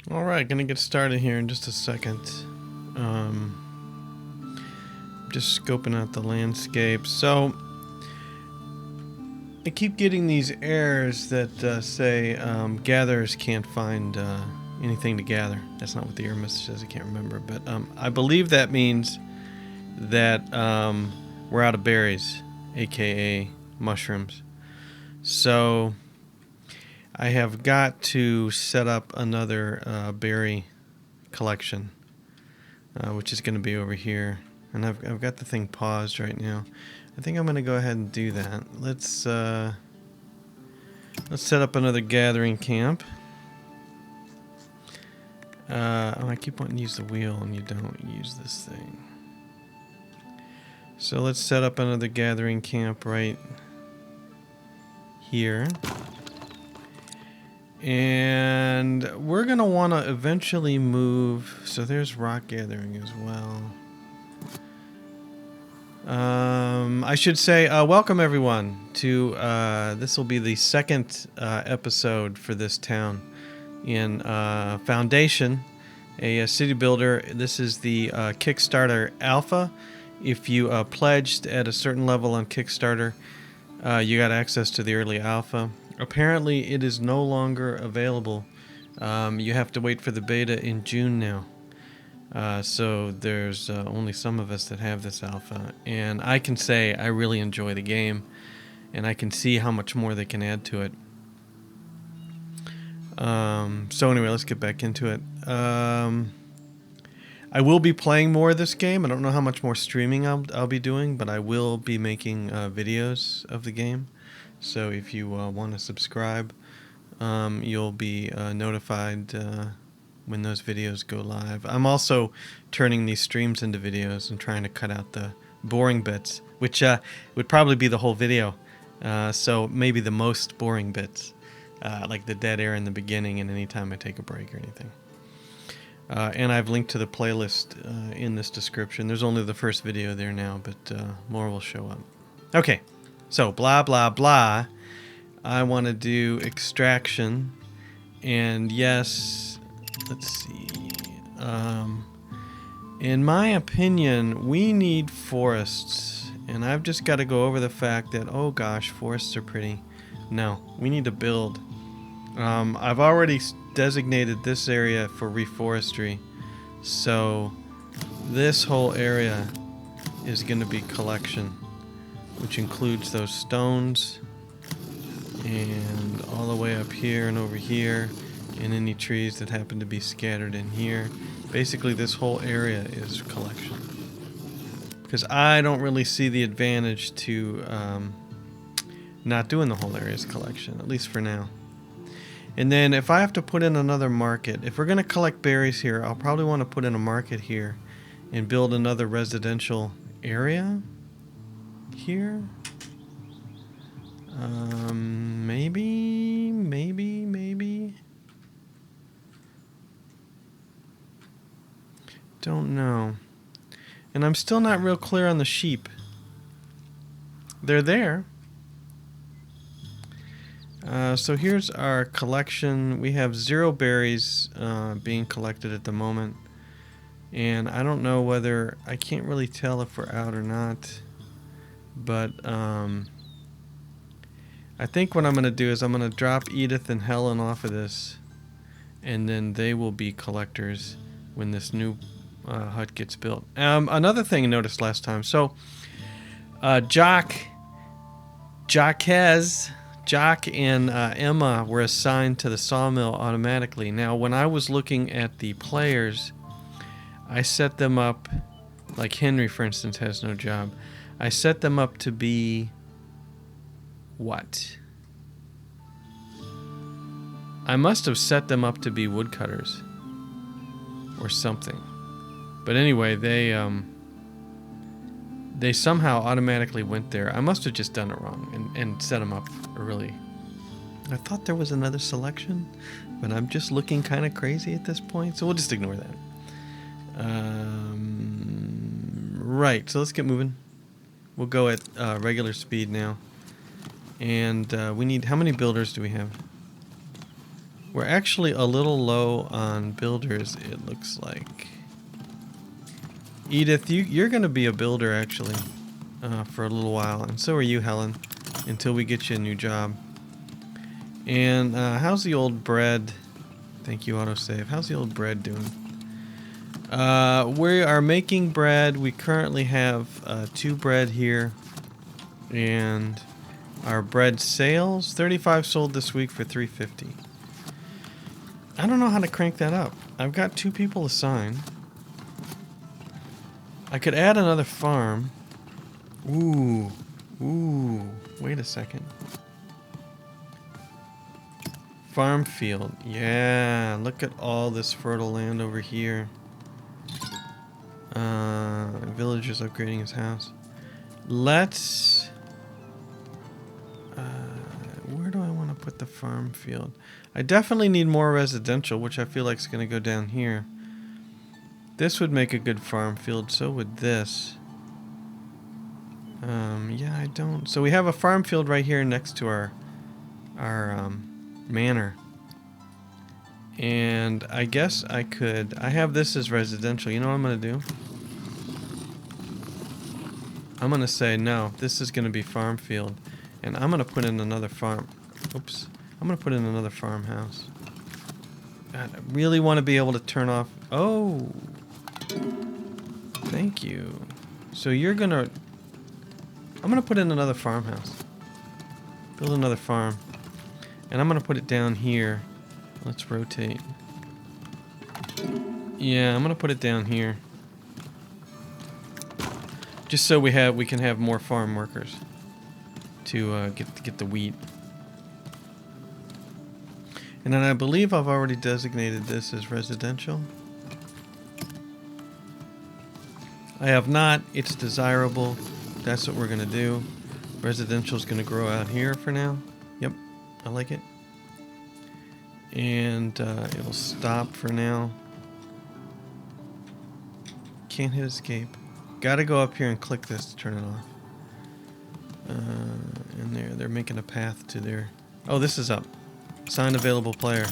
Alright, gonna get started here in just a second. Just scoping out the landscape. So, I keep getting these errors that say gatherers can't find anything to gather. That's not what the error message says, I can't remember. But I believe that means that we're out of berries, aka mushrooms. So, I have got to set up another berry collection, which is going to be over here. And I've got the thing paused right now. I think I'm going to go ahead and do that. Let's set up another gathering camp. Oh, I keep wanting to use the wheel, and you don't use this thing. So let's set up another gathering camp right here. And we're going to want to eventually move. So there's rock gathering as well. I should say, welcome everyone to, this will be the second episode for this town in Foundation, a city builder. This is the KickStarter Alpha. If you pledged at a certain level on KickStarter, you got access to the early alpha. Apparently, it is no longer available. You have to wait for the beta in June now. So there's only some of us that have this alpha. And I can say I really enjoy the game. And I can see how much more they can add to it. So anyway, let's get back into it. I will be playing more of this game. I don't know how much more streaming I'll be doing, but I will be making videos of the game. So if you want to subscribe, you'll be notified when those videos go live. I'm also turning these streams into videos and trying to cut out the boring bits, which would probably be the whole video. So maybe the most boring bits, like the dead air in the beginning and any time I take a break or anything. And I've linked to the playlist in this description. There's only the first video there now, but more will show up. Okay, so blah, blah, blah. I want to do extraction. And yes, let's see. In my opinion, we need forests. And I've just got to go over the fact that, oh gosh, forests are pretty. No, we need to build. I've already designated this area for reforestry, so this whole area is going to be collection, which includes those stones and all the way up here and over here, and any trees that happen to be scattered in here. Basically, this whole area is collection, because I don't really see the advantage to not doing the whole area as collection, at least for now. And then if I have to put in another market, if we're going to collect berries here, I'll probably want to put in a market here and build another residential area here. Maybe. Don't know. And I'm still not real clear on the sheep. They're there. So here's our collection. We have 0 berries being collected at the moment. And I don't know whether... I can't really tell if we're out or not. But I think what I'm going to do is I'm going to drop Edith and Helen off of this. And then they will be collectors when this new hut gets built. Another thing I noticed last time. So Jock and Emma were assigned to the sawmill automatically. Now, when I was looking at the players, I set them up, like Henry, for instance, has no job. I set them up to be what? I must have set them up to be woodcutters or something. But anyway, they somehow automatically went there. I must have just done it wrong and set them up early. I thought there was another selection, but I'm just looking kind of crazy at this point, so we'll just ignore that. Right, so let's get moving. We'll go at regular speed now. And we need... How many builders do we have? We're actually a little low on builders, it looks like. Edith, you're going to be a builder, actually, for a little while. And so are you, Helen, until we get you a new job. And how's the old bread? Thank you, autosave. How's the old bread doing? We are making bread. We currently have 2 bread here. And our bread sales, 35 sold this week for $3.50. I don't know how to crank that up. I've got 2 people assigned. I could add another farm. Ooh. Wait a second. Farm field. Yeah, look at all this fertile land over here. Villager's upgrading his house. Let's... where do I want to put the farm field? I definitely need more residential, which I feel like is going to go down here. This would make a good farm field, so would this. Yeah, I don't... So we have a farm field right here next to our manor. And I guess I could... I have this as residential. You know what I'm going to do? I'm going to say, no, this is going to be farm field. And I'm going to put in another farm... Oops. I'm going to put in another farmhouse. God, I really want to be able to turn off... Oh! Thank you. So you're going to... I'm going to put in another farmhouse. Build another farm. And I'm going to put it down here. Let's rotate. Yeah, I'm going to put it down here. Just so we can have more farm workers to get the wheat. And then I believe I've already designated this as residential. I have not. It's desirable. That's what we're going to do. Residential is going to grow out here for now. Yep, I like it. And it'll stop for now. Can't hit escape. Gotta go up here and click this to turn it off. And they're making a path to their... Oh, this is up. Sign available player.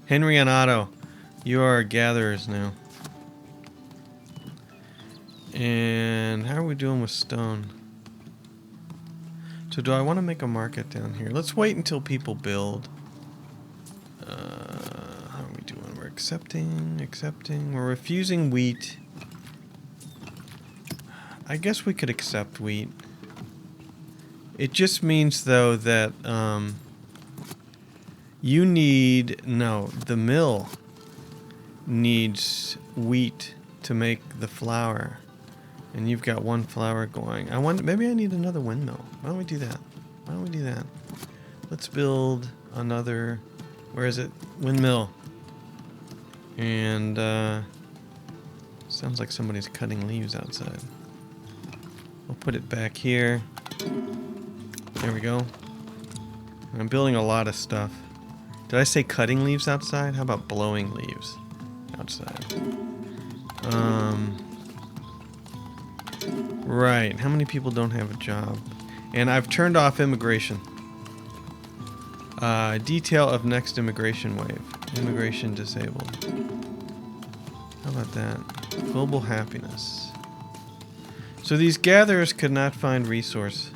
Henry and Otto, you are gatherers now. And how are we doing with stone? So do I want to make a market down here? Let's wait until people build. How are we doing? We're accepting. We're refusing wheat. I guess we could accept wheat. It just means, though, that you need... No, the mill needs wheat to make the flour. And you've got 1 flour going. Maybe I need another windmill. Why don't we do that? Let's build another... Where is it? Windmill. And sounds like somebody's cutting leaves outside. We'll put it back here. There we go. And I'm building a lot of stuff. Did I say cutting leaves outside? How about blowing leaves outside? Right. How many people don't have a job? And I've turned off immigration. Detail of next immigration wave. Immigration disabled. How about that? Global happiness. So these gatherers could not find resource.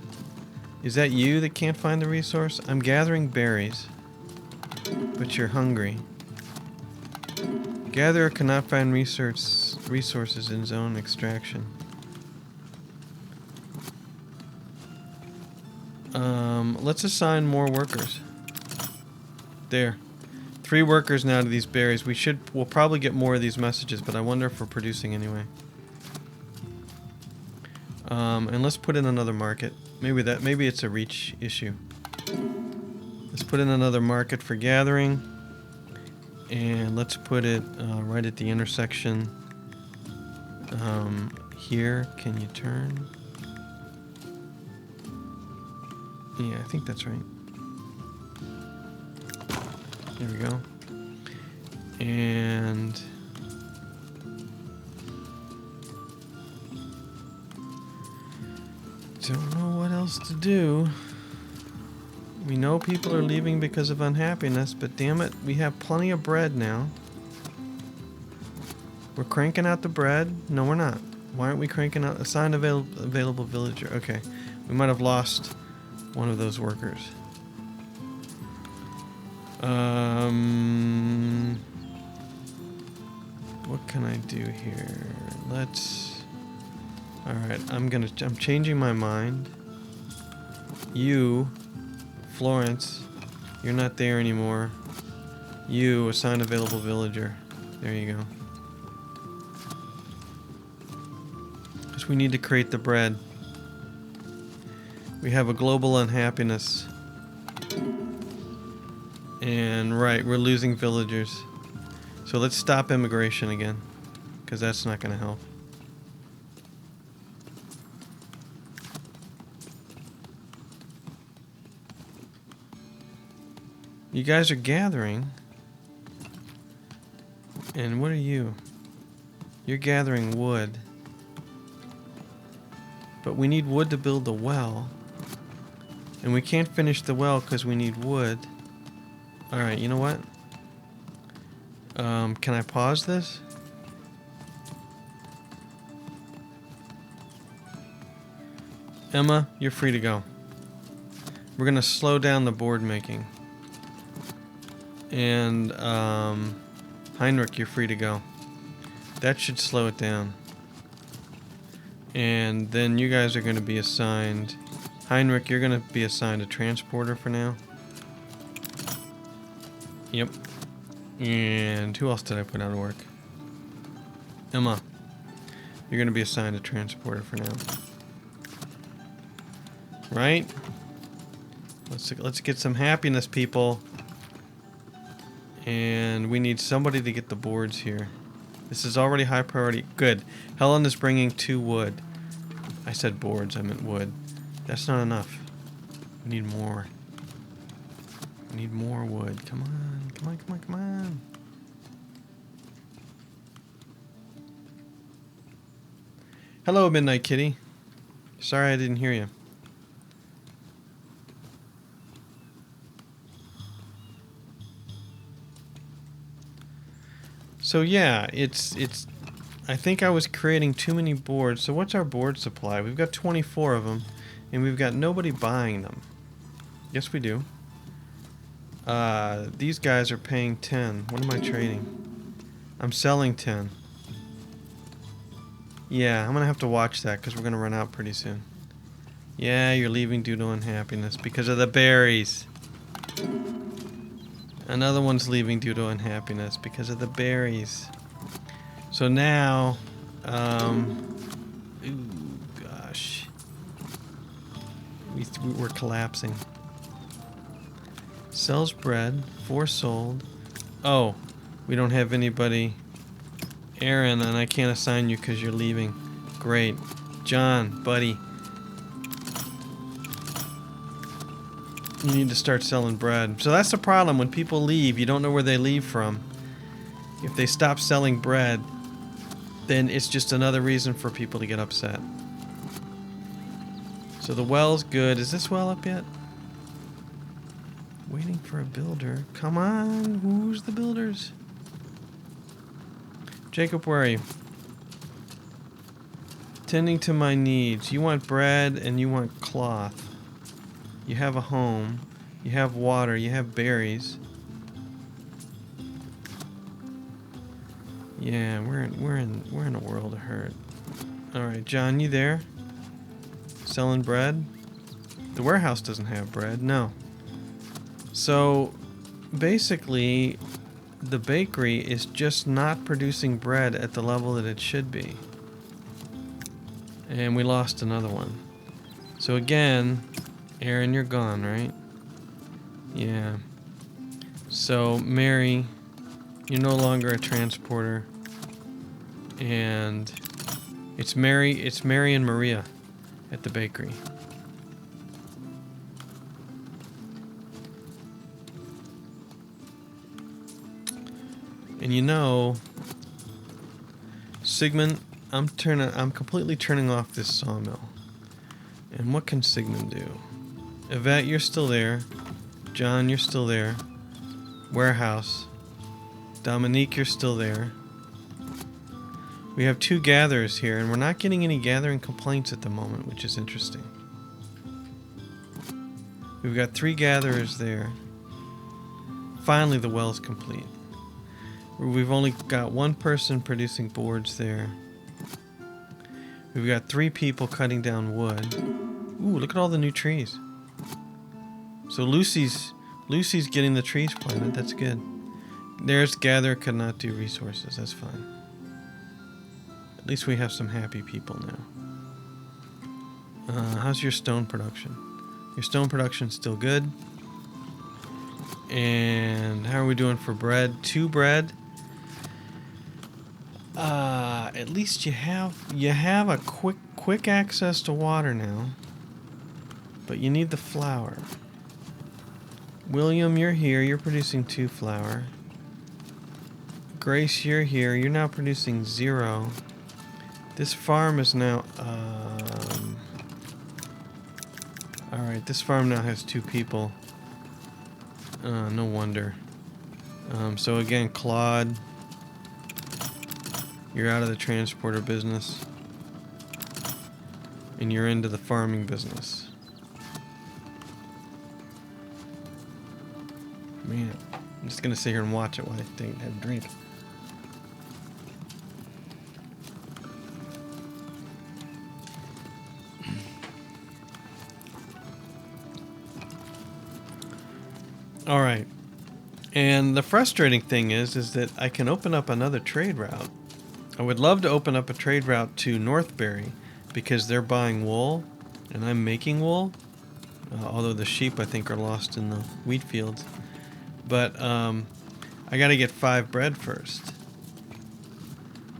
Is that you that can't find the resource? I'm gathering berries. But you're hungry. Gatherer cannot find resources in zone extraction. Let's assign more workers. There. 3 workers now to these berries. We'll probably get more of these messages, but I wonder if we're producing anyway. And let's put in another market. Maybe it's a reach issue. Let's put in another market for gathering. And let's put it right at the intersection. Here, can you turn? Yeah, I think that's right. There we go. And don't know what else to do. We know people are leaving because of unhappiness, but damn it, we have plenty of bread now. We're cranking out the bread. No, we're not. Why aren't we cranking out? Assign available villager. Okay. We might have lost one of those workers. What can I do here? Let's... Alright, I'm changing my mind. You, Florence, you're not there anymore. You, assign available villager. There you go. Because we need to create the bread. We have a global unhappiness. And right, we're losing villagers. So let's stop immigration again, because that's not going to help. You guys are gathering. And what are you? You're gathering wood. But we need wood to build the well. And we can't finish the well because we need wood. Alright, you know what? Can I pause this? Emma, you're free to go. We're gonna slow down the board making. And, Heinrich, you're free to go. That should slow it down. And then you guys are gonna be assigned... Heinrich, you're gonna be assigned a transporter for now. Yep. And who else did I put out of work? Emma. You're gonna be assigned a transporter for now. Right? Let's get some happiness, people. And we need somebody to get the boards here. This is already high priority. Good. Helen is bringing 2 wood. I said boards, I meant wood. That's not enough. We need more. We need more wood. Come on, come on, come on, come on. Hello, Midnight Kitty. Sorry I didn't hear you. So yeah, it's I think I was creating too many boards. So what's our board supply? We've got 24 of them, and we've got nobody buying them. Yes, we do. These guys are paying 10. What am I trading? I'm selling 10. Yeah, I'm gonna have to watch that because we're gonna run out pretty soon. Yeah, you're leaving due to unhappiness because of the berries. Another one's leaving due to unhappiness because of the berries. So now, ooh, gosh, we're collapsing. Sells bread, 4 sold. Oh, we don't have anybody. Aaron, and I can't assign you because you're leaving. Great. John, buddy. You need to start selling bread. So that's the problem. When people leave, you don't know where they leave from. If they stop selling bread, then it's just another reason for people to get upset. So the well's good. Is this well up yet? Waiting for a builder. Come on. Who's the builders? Jacob, where are you? Tending to my needs. You want bread and you want cloth. You have a home. You have water. You have berries. Yeah, we're in a world of hurt. All right, John, you there? Selling bread? The warehouse doesn't have bread. No. So, basically, the bakery is just not producing bread at the level that it should be. And we lost another one. So again, Aaron, you're gone, right? Yeah. So, Mary, you're no longer a transporter. And it's Mary and Maria at the bakery. And you know, Sigmund, I'm completely turning off this sawmill. And what can Sigmund do? Yvette, you're still there. John, you're still there. Warehouse. Dominique, you're still there. We have 2 gatherers here, and we're not getting any gathering complaints at the moment, which is interesting. We've got 3 gatherers there. Finally, the well's complete. We've only got 1 person producing boards there. We've got 3 people cutting down wood. Ooh, look at all the new trees. So Lucy's getting the trees planted. That's good. There's gather could not do resources. That's fine. At least we have some happy people now. How's your stone production? Your stone production's still good. And how are we doing for bread? 2 bread. At least you have a quick access to water now. But you need the flour. William, you're here. You're producing 2 flour. Grace, you're here. You're now producing 0. This farm is now... Alright, this farm now has 2 people. No wonder. So again, Claude, you're out of the transporter business. And you're into the farming business. Man, I'm just gonna sit here and watch it while I have a drink. Alright. And the frustrating thing is that I can open up another trade route. I would love to open up a trade route to Northbury because they're buying wool and I'm making wool. Although the sheep I think are lost in the wheat fields. But I gotta get 5 bread first.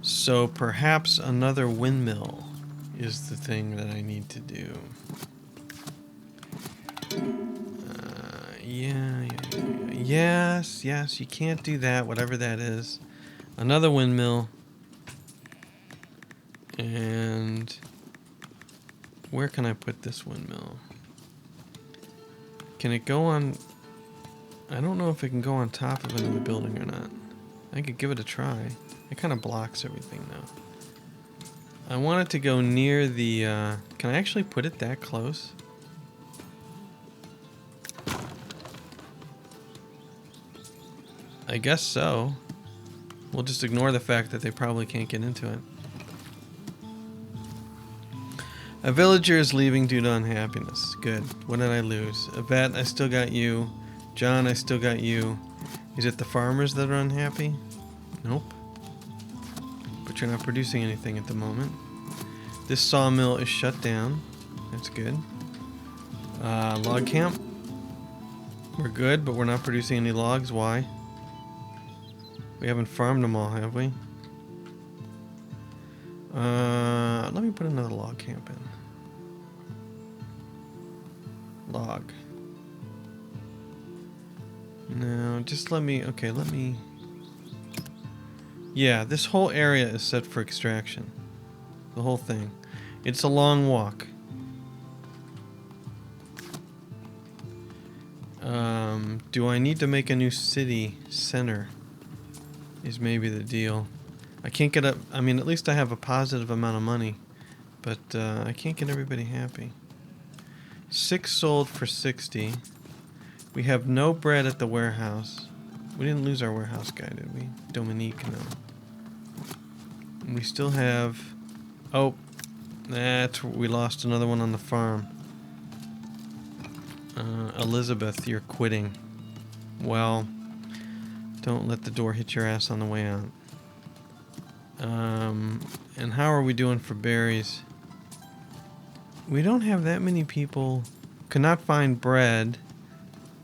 So perhaps another windmill is the thing that I need to do. Yes, you can't do that, whatever that is. Another windmill. And where can I put this windmill? Can it go on... I don't know if it can go on top of another building or not. I could give it a try. It kind of blocks everything though. I want it to go near the... can I actually put it that close? I guess so. We'll just ignore the fact that they probably can't get into it. A villager is leaving due to unhappiness. Good. What did I lose? Yvette, I still got you. John, I still got you. Is it the farmers that are unhappy? Nope. But you're not producing anything at the moment. This sawmill is shut down. That's good. Log camp. We're good, but we're not producing any logs. Why? We haven't farmed them all, have we? Let me put another log camp in. Log. No, just let me... Okay, let me... Yeah, this whole area is set for extraction. The whole thing. It's a long walk. Do I need to make a new city center? Is maybe the deal. I can't get up... I mean, at least I have a positive amount of money. But I can't get everybody happy. 6 sold for 60. We have no bread at the warehouse. We didn't lose our warehouse guy, did we? Dominique, no. And we still have... Oh, we lost another one on the farm. Elizabeth, you're quitting. Well, don't let the door hit your ass on the way out. And how are we doing for berries? We don't have that many people. Could not find bread.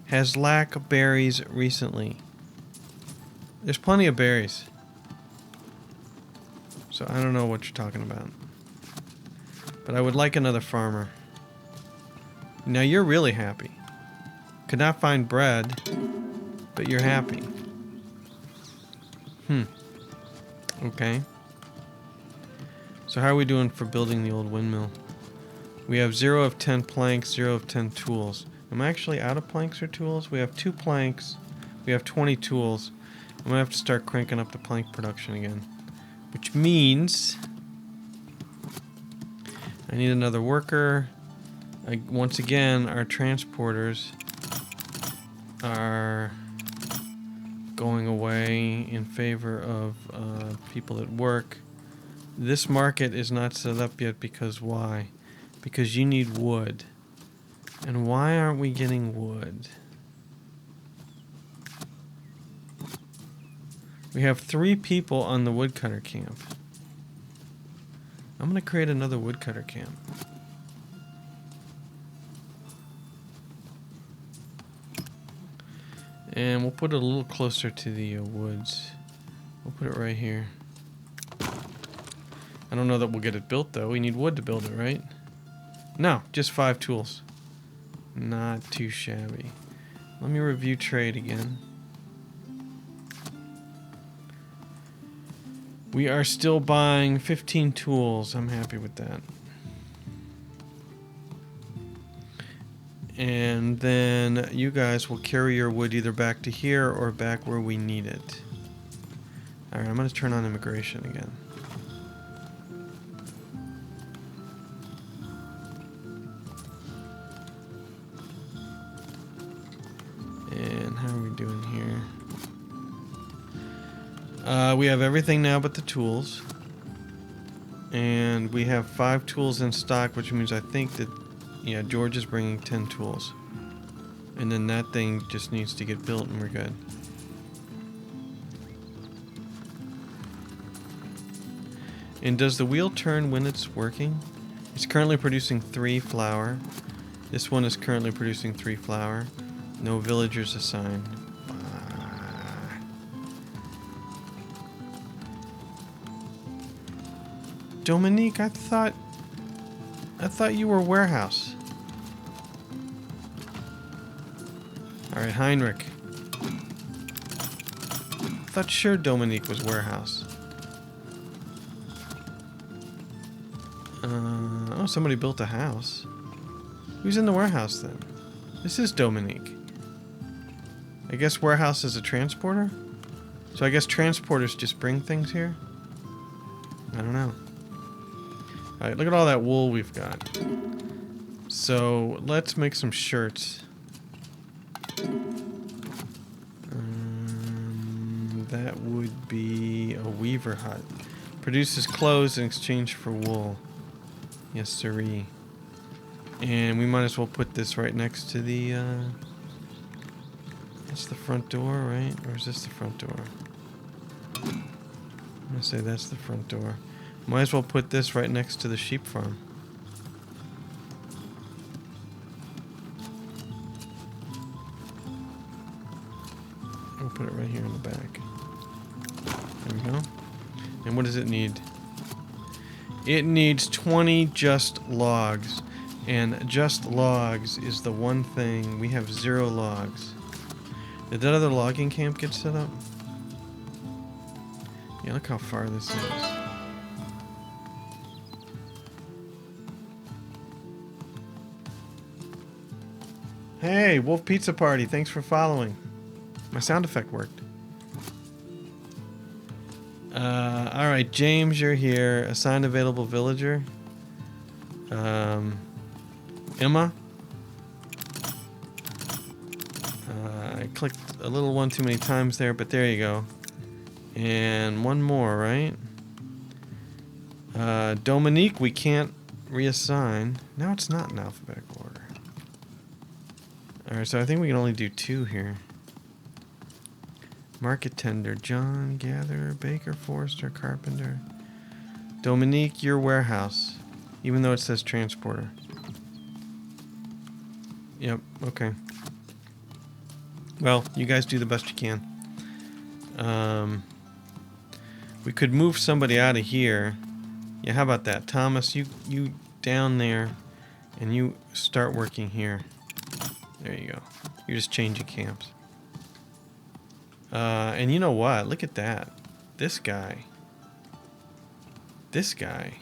Has lack of berries recently. There's plenty of berries. So I don't know what you're talking about. But I would like another farmer. Now you're really happy. Could not find bread, but you're happy. Okay. So how are we doing for building the old windmill? We have 0 of 10 planks, 0 of 10 tools. I'm actually out of planks or tools. We have 2 planks. We have 20 tools. I'm gonna have to start cranking up the plank production again. Which means I need another worker. Once again, our transporters are going away in favor of people at work. This market is not set up yet because why? Because you need wood. And why aren't we getting wood? We have 3 people on the woodcutter camp. I'm gonna create another woodcutter camp. And we'll put it a little closer to the woods. We'll put it right here. I don't know that we'll get it built though. We need wood to build it, right? No, just 5 tools. Not too shabby. Let me review trade again. We are still buying 15 tools. I'm happy with that. And then you guys will carry your wood either back to here or back where we need it. Alright, I'm going to turn on immigration again. And how are we doing here? We have everything now but the tools. And we have 5 tools in stock, which means I think that, yeah, George is bringing 10 tools. And then that thing just needs to get built and we're good. And does the wheel turn when it's working? It's currently producing 3 flour. This one is currently producing 3 flour. No villagers assigned. Dominique, I thought you were warehouse. Alright, Heinrich. I thought sure Dominique was warehouse. Oh, somebody built a house. Who's in the warehouse then? This is Dominique. I guess warehouse is a transporter? So I guess transporters just bring things here? I don't know. Alright, look at all that wool we've got. So, let's make some shirts. That would be a weaver hut. Produces clothes in exchange for wool. Yes, sirree. And we might as well put this right next to the, that's the front door, right? Or is this the front door? I'm gonna say that's the front door. Might as well put this right next to the sheep farm. We'll put it right here in the back. There we go. And what does it need? It needs 20 just logs. And just logs is the one thing. We have 0 logs. Did that other logging camp get set up? Yeah, look how far this is. Hey, Wolf Pizza Party, thanks for following. My sound effect worked. Alright, James, you're here. Assigned available villager. Emma. I clicked a little one too many times there, but there you go. And one more, right? Dominique, we can't reassign. No, it's not in alphabetical order. Alright, so I think we can only do 2 here. Market tender, John, gatherer, baker, forester, carpenter. Dominique, your warehouse. Even though it says transporter. Yep, okay. Well, you guys do the best you can. We could move somebody out of here. Yeah, how about that? Thomas, you down there, and you start working here. There you go. You're just changing camps. And you know what? Look at that. This guy. This guy.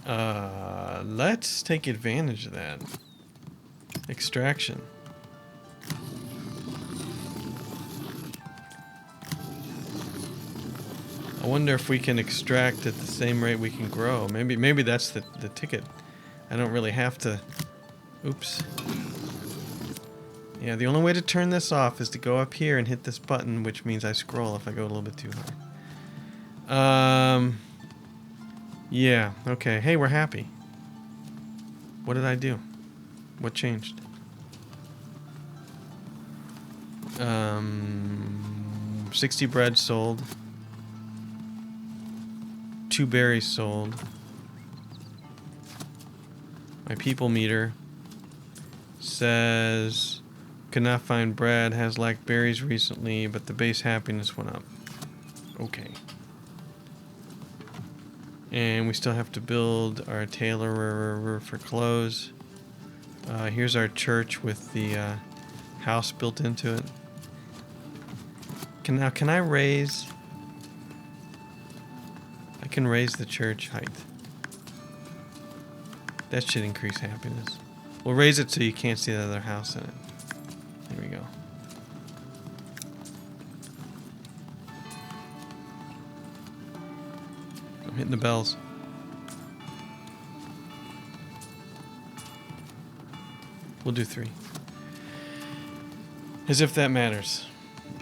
Let's take advantage of that. Extraction. I wonder if we can extract at the same rate we can grow. Maybe that's the ticket. I don't really have to... Oops. Yeah, the only way to turn this off is to go up here and hit this button, which means I scroll if I go a little bit too high. Yeah, okay. Hey, we're happy. What did I do? What changed? 60 bread sold. 2 berries sold. My people meter says could not find bread, has lacked berries recently, but the base happiness went up. Okay. And we still have to build our tailor for clothes. Here's our church with the house built into it. Can I raise... I can raise the church height. That should increase happiness. We'll raise it so you can't see the other house in it. There we go. I'm hitting the bells. We'll do 3. As if that matters.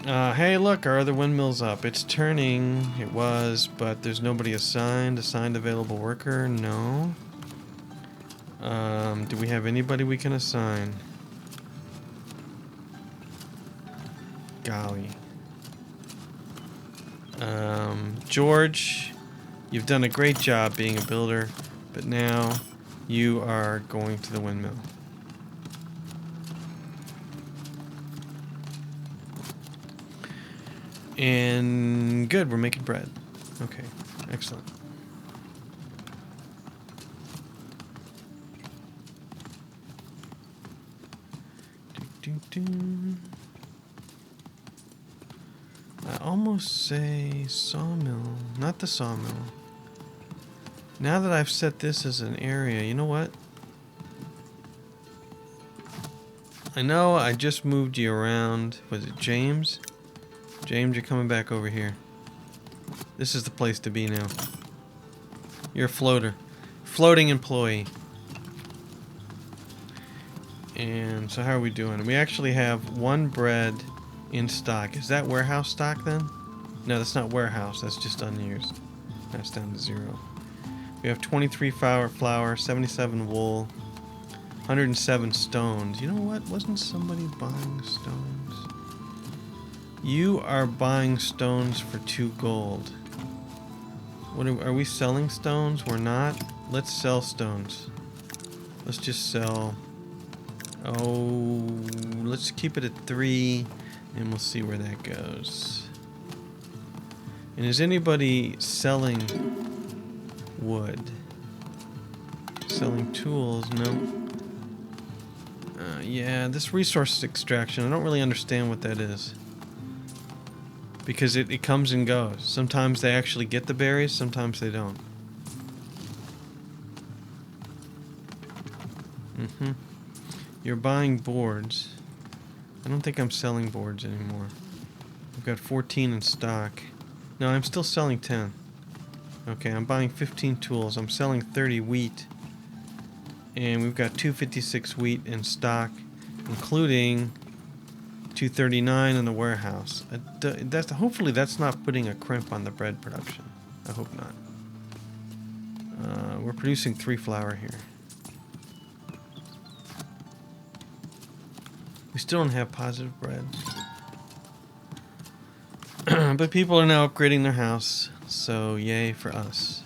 Hey, look, our other windmill's up. It's turning. It was, but there's nobody assigned. Assigned available worker? No. Do we have anybody we can assign? Golly. George, you've done a great job being a builder, but now you are going to the windmill. And good, we're making bread. Okay, excellent. I almost say sawmill, not the sawmill. Now that I've set this as an area, you know what? I know I just moved you around. Was it James? James, you're coming back over here. This is the place to be now. You're a floater. Floating employee. And so how are we doing? We actually have 1 bread in stock. Is that warehouse stock then? No, that's not warehouse. That's just unused. That's down to 0. We have 23 flour, 77 wool, 107 stones. You know what? Wasn't somebody buying stones? You are buying stones for 2 gold. What are we selling stones? We're not. Let's sell stones. Let's just sell... Oh, let's keep it at 3, and we'll see where that goes. And is anybody selling wood? Selling tools? No. Yeah, this resource extraction, I don't really understand what that is. Because it comes and goes. Sometimes they actually get the berries, sometimes they don't. You're buying boards. I don't think I'm selling boards anymore. I've got 14 in stock. No, I'm still selling 10. Okay, I'm buying 15 tools. I'm selling 30 wheat. And we've got 256 wheat in stock, including 239 in the warehouse. Hopefully that's not putting a crimp on the bread production. I hope not. We're producing 3 flour here. We still don't have positive bread. But people are now upgrading their house, so yay for us.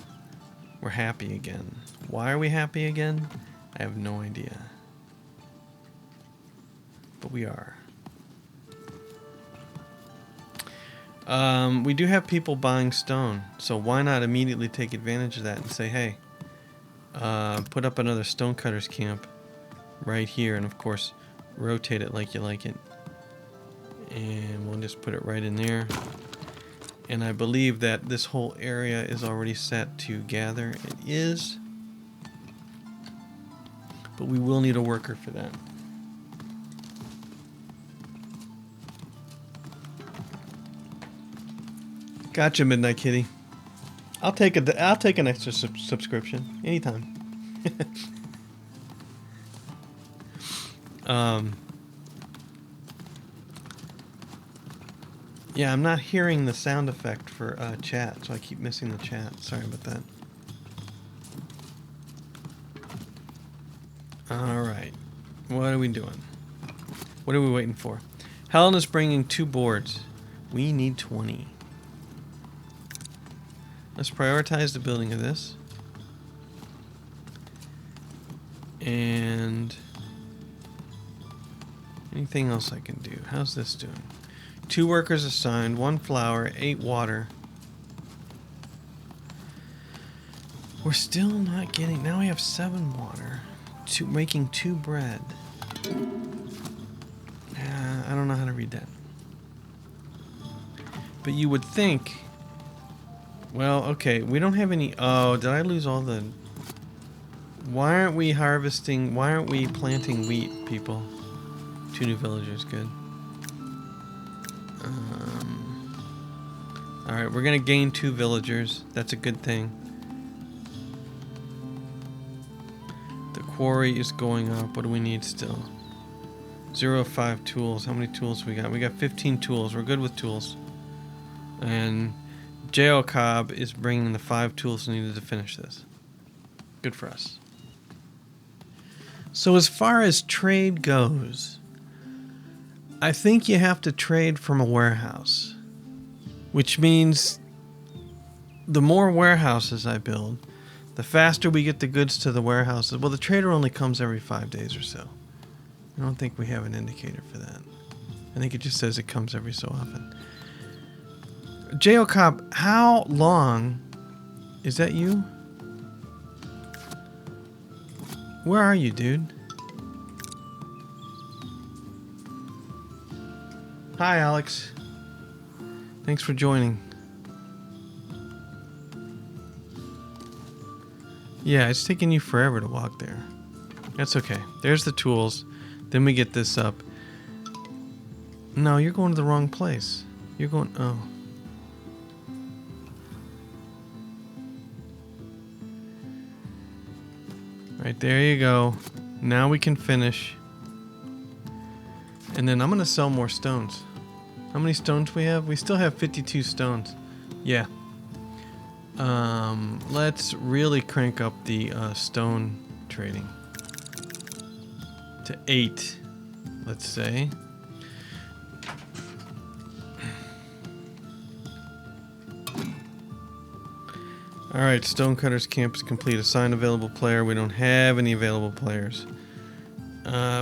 We're happy again. Why are we happy again? I have no idea. But we are. We do have people buying stone, so why not immediately take advantage of that and say, hey, put up another stonecutter's camp right here, and of course rotate it like you like it. And we'll just put it right in there. And I believe that this whole area is already set to gather. It is. But we will need a worker for that. Gotcha, Midnight Kitty. I'll take an extra subscription anytime. Yeah, I'm not hearing the sound effect for chat, so I keep missing the chat. Sorry about that. Alright. What are we doing? What are we waiting for? Helen is bringing 2 boards. We need 20. Let's prioritize the building of this. And anything else I can do? How's this doing? 2 workers assigned, 1 flour, 8 water. We're still not getting... Now we have 7 water. Making 2 bread. I don't know how to read that. But you would think... Well, okay, we don't have any... Oh, did I lose all the... Why aren't we harvesting... Why aren't we planting wheat, people? 2 new villagers, good. Alright, we're gonna gain 2 villagers. That's a good thing. The quarry is going up. What do we need still? 0-5 tools. How many tools we got? We got 15 tools. We're good with tools. And Jacob is bringing the 5 tools needed to finish this. Good for us. So as far as trade goes, I think you have to trade from a warehouse, which means the more warehouses I build, the faster we get the goods to the warehouses. Well, the trader only comes every 5 days or so. I don't think we have an indicator for that. I think it just says it comes every so often. Jacob, how long... Is that you? Where are you, dude? Hi, Alex. Thanks for joining. Yeah, it's taking you forever to walk there. That's okay. There's the tools. Then we get this up. No, you're going to the wrong place. You're going... Oh. Right, there you go. Now we can finish. And then I'm going to sell more stones. How many stones we have? We still have 52 stones. Yeah. Let's really crank up the stone trading to 8, let's say. Alright, Stonecutter's camp is complete. Assign available player. We don't have any available players.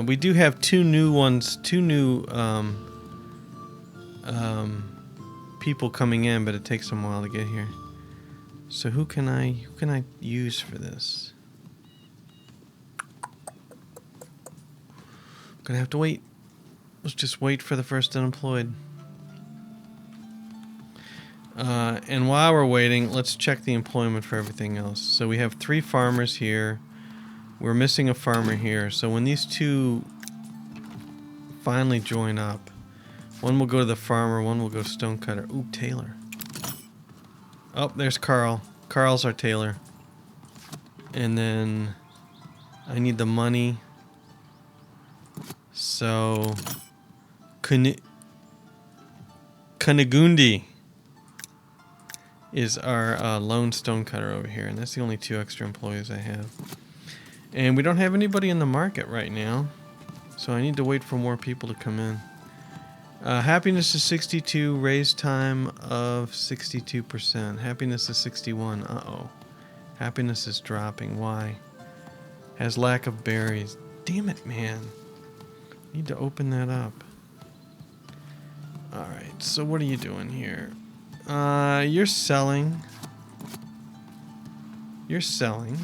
We do have 2 new ones, 2 new people coming in, but it takes them a while to get here. So who can I use for this? Gonna have to wait. Let's just wait for the first unemployed. And while we're waiting, let's check the employment for everything else. So we have 3 farmers here. We're missing a farmer here. So when these 2 finally join up, one will go to the farmer, one will go stonecutter. Ooh, tailor. Oh, there's Carl. Carl's our tailor. And then I need the money. So Kanagundi is our lone stonecutter over here, and that's the only 2 extra employees I have. And we don't have anybody in the market right now, so I need to wait for more people to come in. Happiness is 62, raise time of 62%. Happiness is 61. Uh-oh. Happiness is dropping. Why? Has lack of berries. Damn it, man. Need to open that up. Alright, so what are you doing here? You're selling. You're selling.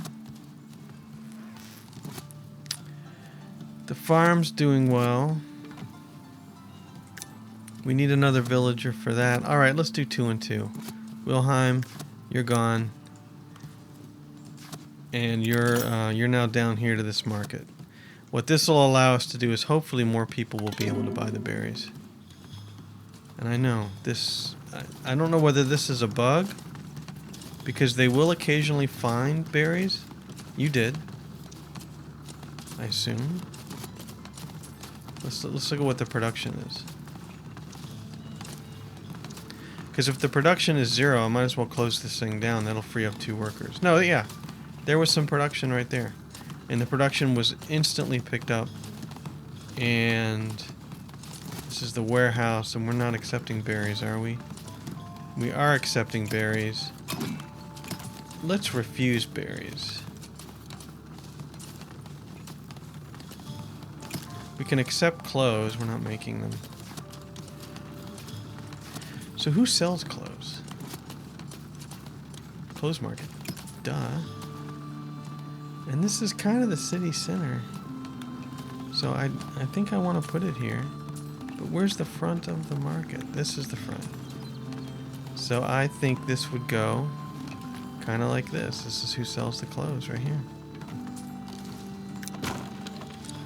The farm's doing well. We need another villager for that. Alright, let's do 2 and 2. Wilhelm, you're gone. And you're now down here to this market. What this will allow us to do is hopefully more people will be able to buy the berries. And I know this I don't know whether this is a bug, because they will occasionally find berries. You did, I assume. Let's look at what the production is. Because if the production is 0, I might as well close this thing down. That'll free up 2 workers. No, yeah. There was some production right there. And the production was instantly picked up. And this is the warehouse, and we're not accepting berries, are we? We are accepting berries. Let's refuse berries. We can accept clothes. We're not making them. So who sells clothes? Clothes market. Duh. And this is kind of the city center. So I think I want to put it here. But where's the front of the market? This is the front. So I think this would go kind of like this. This is who sells the clothes right here.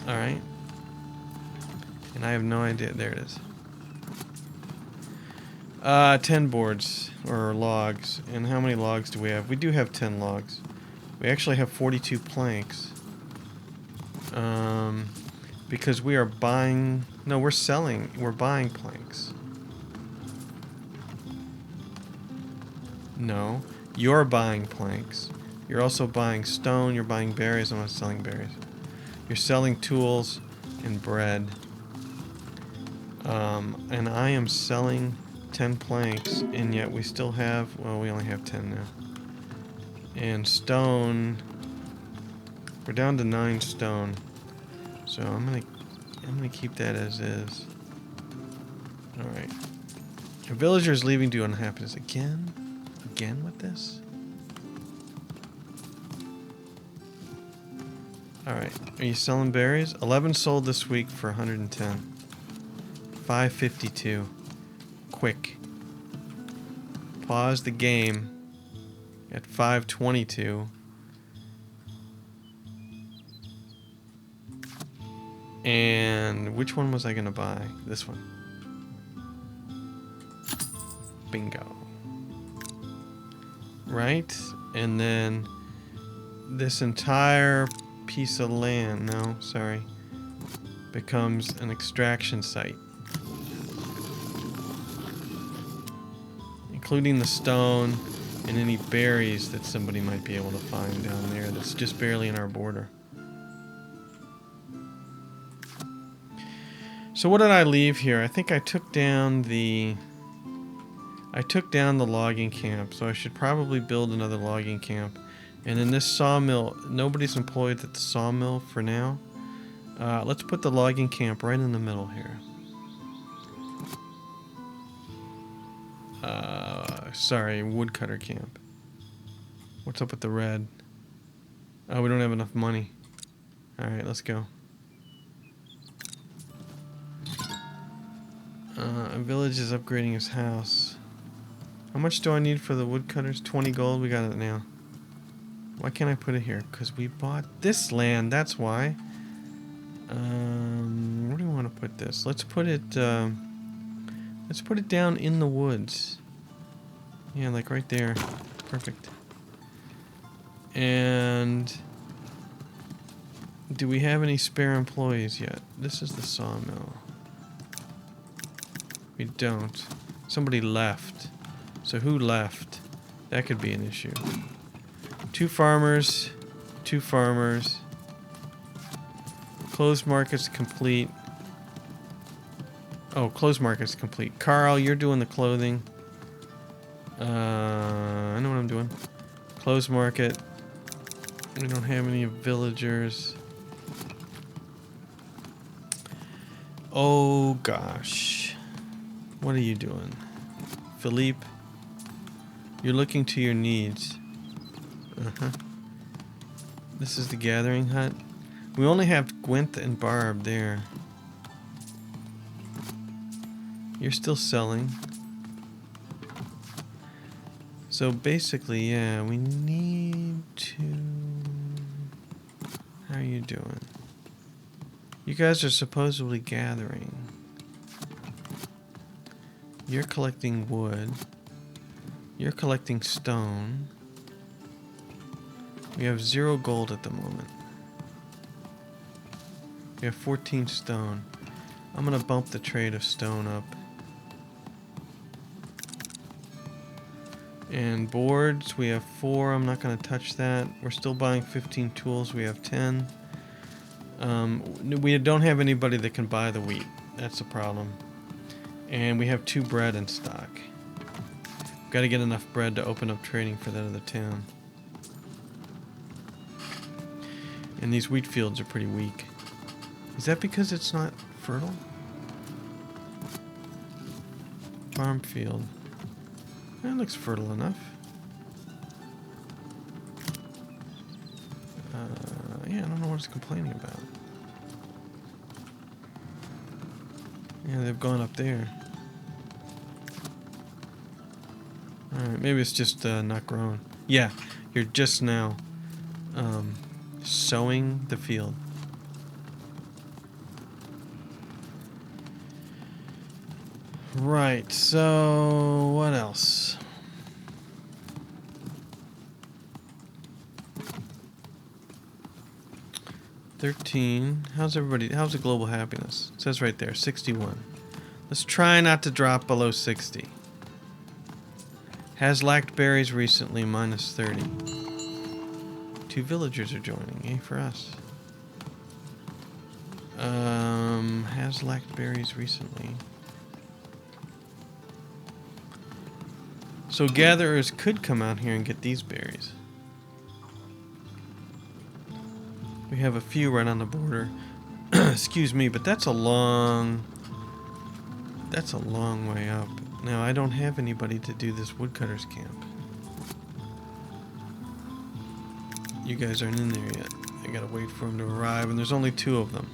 Alright. And I have no idea. There it is. 10 boards, or logs. And how many logs do we have? We do have 10 logs. We actually have 42 planks. Because we are buying... No, we're selling. We're buying planks. No. You're buying planks. You're also buying stone. You're buying berries. I'm not selling berries. You're selling tools and bread. And I am selling 10 planks, and yet we still have... Well, we only have 10 now. And stone... We're down to 9 stone. So I'm gonna keep that as is. Alright. A villager's leaving due to unhappiness. Again? Again with this? Alright. Are you selling berries? 11 sold this week for 110. 552. Quick. Pause the game at 522. And which one was I gonna buy? This one. Bingo. Right? And then this entire piece of land, no, sorry, becomes an extraction site. Including the stone and any berries that somebody might be able to find down there that's just barely in our border. So what did I leave here? I think I took down the logging camp, so I should probably build another logging camp. And in this sawmill, nobody's employed at the sawmill for now. Let's put the logging camp right in the middle here. Sorry, woodcutter camp. What's up with the red? Oh, we don't have enough money. Alright, let's go. A village is upgrading his house. How much do I need for the woodcutters? 20 gold, we got it now. Why can't I put it here? Because we bought this land, that's why. Where do we want to put this? Let's put it down in the woods. Yeah, like right there. Perfect. And do we have any spare employees yet? This is the sawmill. We don't. Somebody left. So who left? That could be an issue. 2 farmers. 2 farmers. Closed market's complete. Oh, closed market's complete. Carl, you're doing the clothing. I know what I'm doing. Closed market. We don't have any villagers. Oh gosh. What are you doing? Philippe, you're looking to your needs. This is the gathering hut. We only have Gwent and Barb there. You're still selling. So basically, yeah, we need to... How are you doing? You guys are supposedly gathering. You're collecting wood. You're collecting stone. We have 0 gold at the moment. We have 14 stone. I'm gonna bump the trade of stone up. And boards, we have 4. I'm not gonna touch that. We're still buying 15 tools. We have 10. We don't have anybody that can buy the wheat. That's the problem. And we have 2 bread in stock. Got to get enough bread to open up trading for that other town. And these wheat fields are pretty weak. Is that because it's not fertile? Farm field. That looks fertile enough. Yeah, I don't know what it's complaining about. Yeah, they've gone up there. Alright, maybe it's just not growing. Yeah, you're just now sowing the field. Right, so what else? $13. How's the global happiness? It says right there, 61. Let's try not to drop below 60. Has lacked berries recently, minus 30. 2 villagers are joining, yay for us. Has lacked berries recently. So gatherers could come out here and get these berries. We have a few right on the border. Excuse me, but that's a long way up. Now, I don't have anybody to do this woodcutters camp. You guys aren't in there yet. I gotta wait for them to arrive, and there's only 2 of them.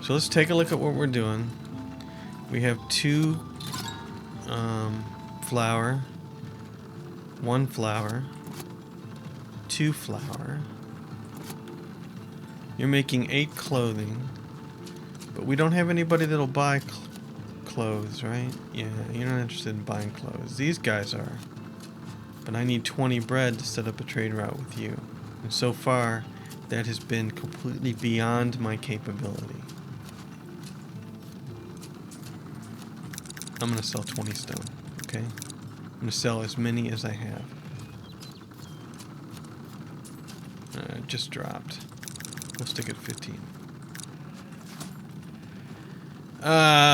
So let's take a look at what we're doing. We have 2 flour, 1 flour, 2 flour. You're making 8 clothing, but we don't have anybody that'll buy clothes, right? Yeah, you're not interested in buying clothes. These guys are. But I need 20 bread to set up a trade route with you. And so far, that has been completely beyond my capability. I'm going to sell 20 stone, okay? I'm going to sell as many as I have. Just dropped. We'll stick at 15.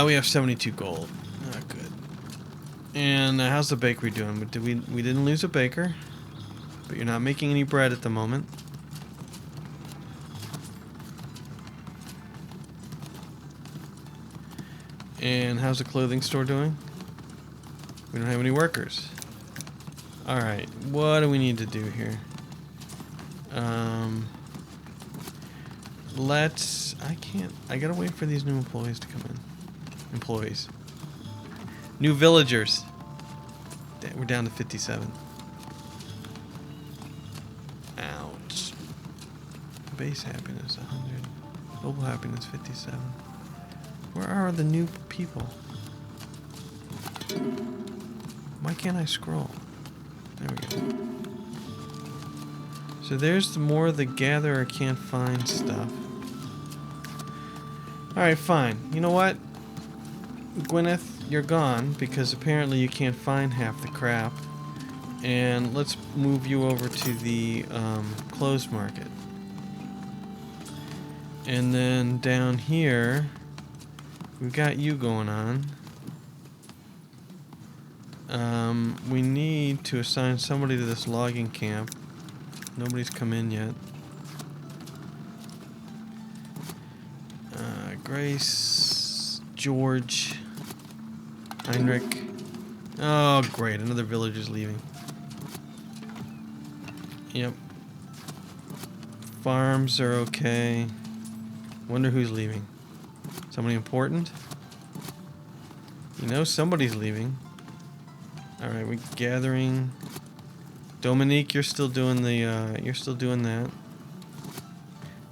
We have 72 gold. Not good. And how's the bakery doing? We didn't lose a baker, but you're not making any bread at the moment. And how's the clothing store doing? We don't have any workers. Alright, what do we need to do here? I gotta wait for these new employees to come in. Employees. New villagers. We're down to 57. Ouch. Base happiness 100. Global happiness 57. Where are the new people? Why can't I scroll? There we go. So there's more of the gatherer can't find stuff. Alright, fine. You know what? Gwyneth, you're gone because apparently you can't find half the crap. And let's move you over to the clothes market. And then down here, we've got you going on. We need to assign somebody to this logging camp. Nobody's come in yet. Grace, George, Heinrich. Oh, great. Another villager's leaving. Yep. Farms are okay. Wonder who's leaving. Somebody important? You know somebody's leaving. Alright, we're gathering. Dominique, you're still doing that.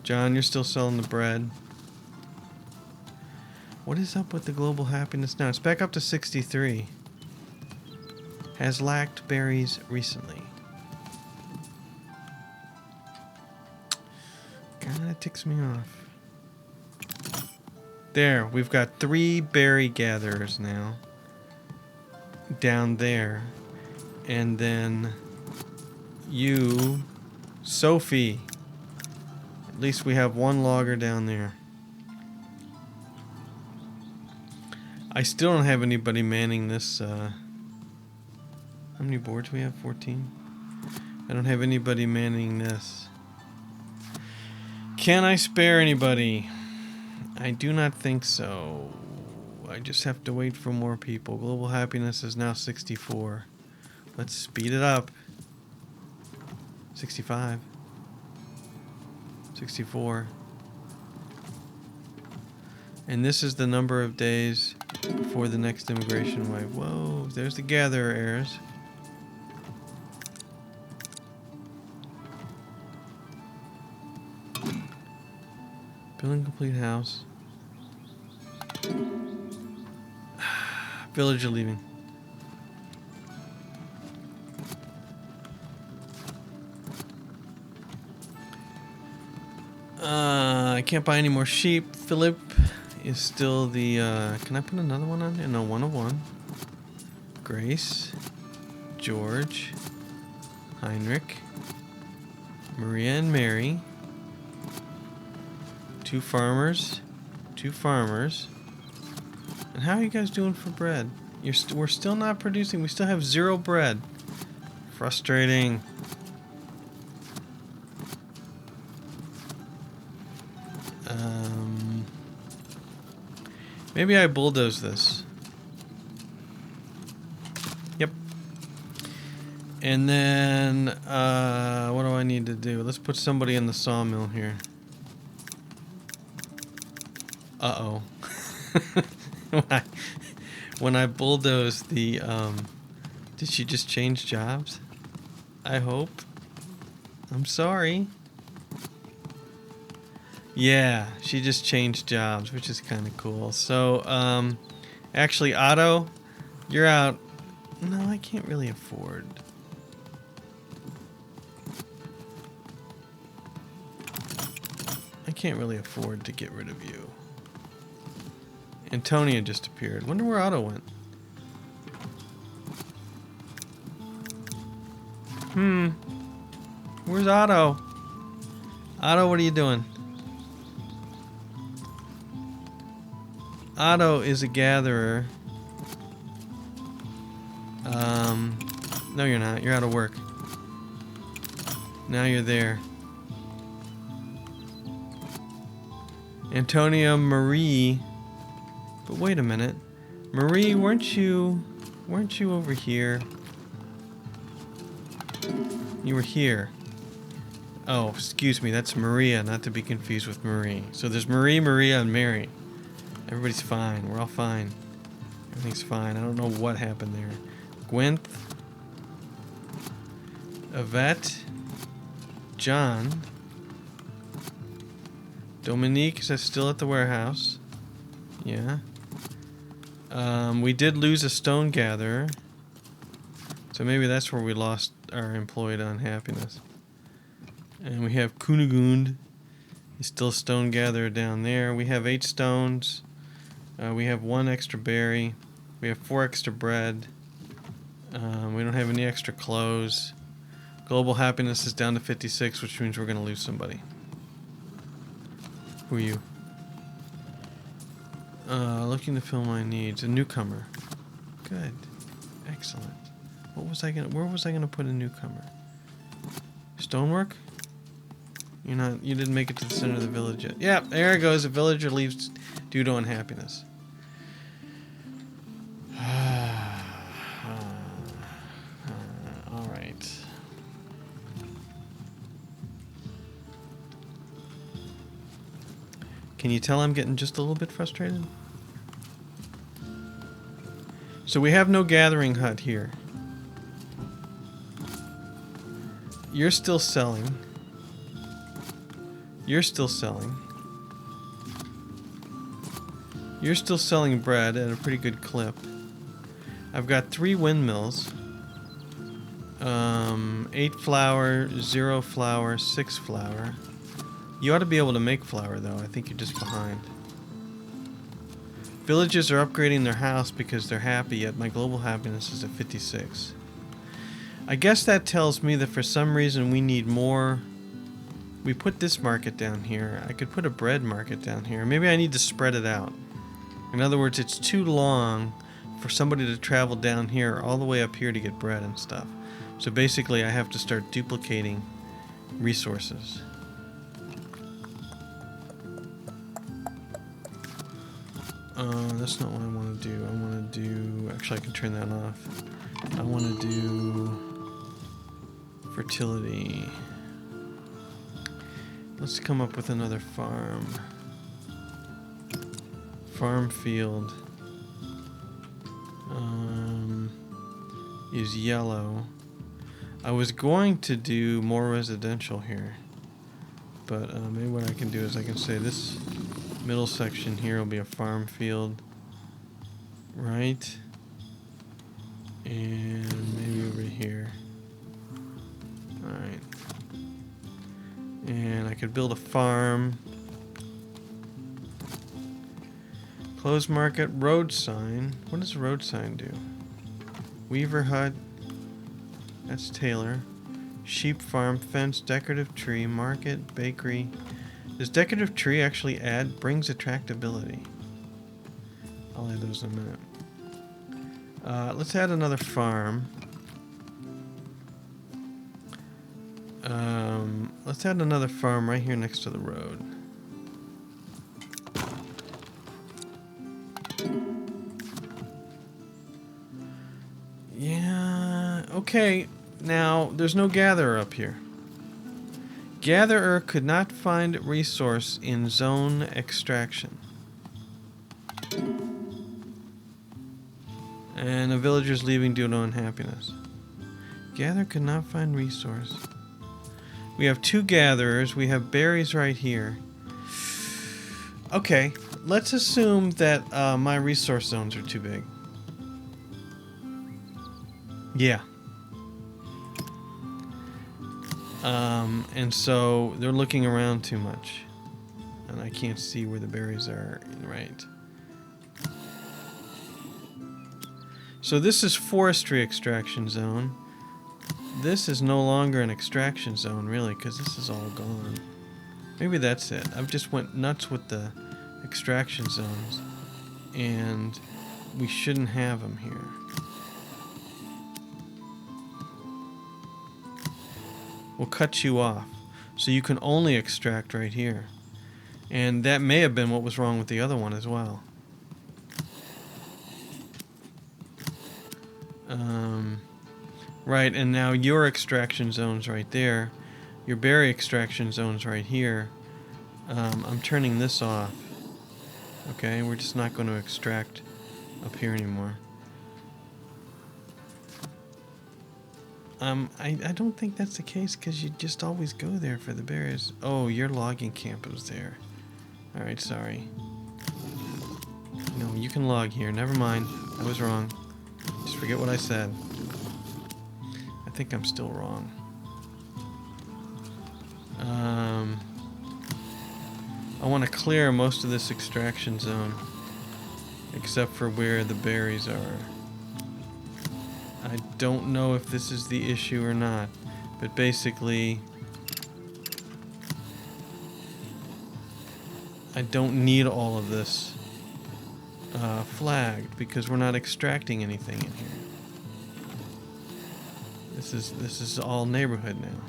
John, you're still selling the bread. What is up with the global happiness now? It's back up to 63. Has lacked berries recently. Kinda ticks me off. There, we've got 3 berry gatherers now. Down there. And then you, Sophie. At least we have 1 logger down there. I still don't have anybody manning this. How many boards we have? 14? I don't have anybody manning this. Can I spare anybody? I do not think so. I just have to wait for more people. Global happiness is now 64. Let's speed it up. 65. 64. And this is the number of days before the next immigration wave. Whoa, there's the gatherer heirs. Building complete house. Villager leaving. I can't buy any more sheep. Philip is still the, can I put another one on there? No, 101. Grace. George. Heinrich. Maria and Mary. 2 farmers. 2 farmers. And how are you guys doing for bread? We're still not producing. We still have 0 bread. Frustrating. Maybe I bulldoze this. Yep. And then, what do I need to do? Let's put somebody in the sawmill here. Uh-oh. when I bulldoze the, did she just change jobs? I hope. I'm sorry. Yeah, she just changed jobs, which is kind of cool. So, actually, Otto, you're out. No, I can't really afford. I can't really afford to get rid of you. Antonia just appeared. Wonder where Otto went. Where's Otto? Otto, what are you doing? Otto is a gatherer. No, you're not. You're out of work. Now you're there. Antonia Marie. But wait a minute. Marie, weren't you over here? You were here. Oh, excuse me. That's Maria, not to be confused with Marie. So there's Marie, Maria, and Mary. Everybody's fine. We're all fine. Everything's fine. I don't know what happened there. Gwynth. Yvette. John. Dominique is still at the warehouse. Yeah. We did lose a stone gatherer. So maybe that's where we lost our employed unhappiness. And we have Kunigund. He's still a stone gatherer down there. We have 8 stones. We have 1 extra berry. We have 4 extra bread. We don't have any extra clothes. Global happiness is down to 56, which means we're going to lose somebody. Who are you? Looking to fill my needs. A newcomer. Good. Excellent. Where was I gonna put a newcomer? Stonework? You didn't make it to the center of the village yet. Yeah, there it goes. A villager leaves due to unhappiness. All right. Can you tell I'm getting just a little bit frustrated? So we have no gathering hut here. You're still selling. You're still selling. You're still selling bread at a pretty good clip. I've got 3 windmills. 8 flour, 0 flour, 6 flour. You ought to be able to make flour though. I think you're just behind. Villagers are upgrading their house because they're happy, yet my global happiness is at 56. I guess that tells me that for some reason we need more. We put this market down here. I could put a bread market down here. Maybe I need to spread it out. In other words, it's too long for somebody to travel down here all the way up here to get bread and stuff. So basically I have to start duplicating resources. That's not what I want to do. I want to do... Actually, I can turn that off. I want to do... fertility. Let's come up with another farm. Farm field. Is yellow. I was going to do more residential here. But maybe what I can do is I can say this middle section here will be a farm field. Right? And maybe over here. Alright. And I could build a farm. Closed market, road sign. What does a road sign do? Weaver hut. That's Taylor. Sheep farm, fence, decorative tree, market, bakery. Does decorative tree actually brings attractability? I'll add those in a minute. Let's add another farm. Let's add another farm right here next to the road. Yeah, okay. Now, there's no gatherer up here. Gatherer could not find resource in zone extraction. And a villager's leaving due to unhappiness. Gatherer could not find resource. We have 2 gatherers. We have berries right here. Okay, let's assume that my resource zones are too big. Yeah. And so they're looking around too much. And I can't see where the berries are, right. So this is forestry extraction zone. This is no longer an extraction zone, really, because this is all gone. Maybe that's it. I've just went nuts with the extraction zones. And we shouldn't have them here. We'll cut you off. So you can only extract right here. And that may have been what was wrong with the other one as well. Right, and now your extraction zone's right there. Your berry extraction zone's right here. I'm turning this off. Okay, we're just not going to extract up here anymore. I don't think that's the case because you just always go there for the berries. Oh, your logging camp was there. Alright, sorry. No, you can log here. Never mind. I was wrong. Just forget what I said. I think I'm still wrong. I want to clear most of this extraction zone. Except for where the berries are. I don't know if this is the issue or not, but basically I don't need all of this flagged because we're not extracting anything in here. This is all neighborhood now.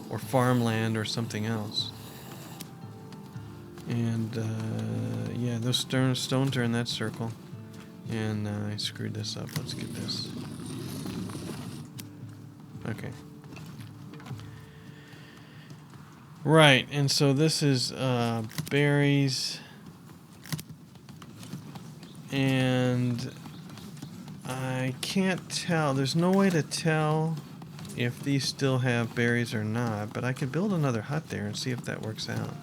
Or farmland or something else. And yeah, those stones are in that circle. And I screwed this up. Let's get this. Okay. Right, and so this is berries. And I can't tell. There's no way to tell if these still have berries or not. But I could build another hut there and see if that works out.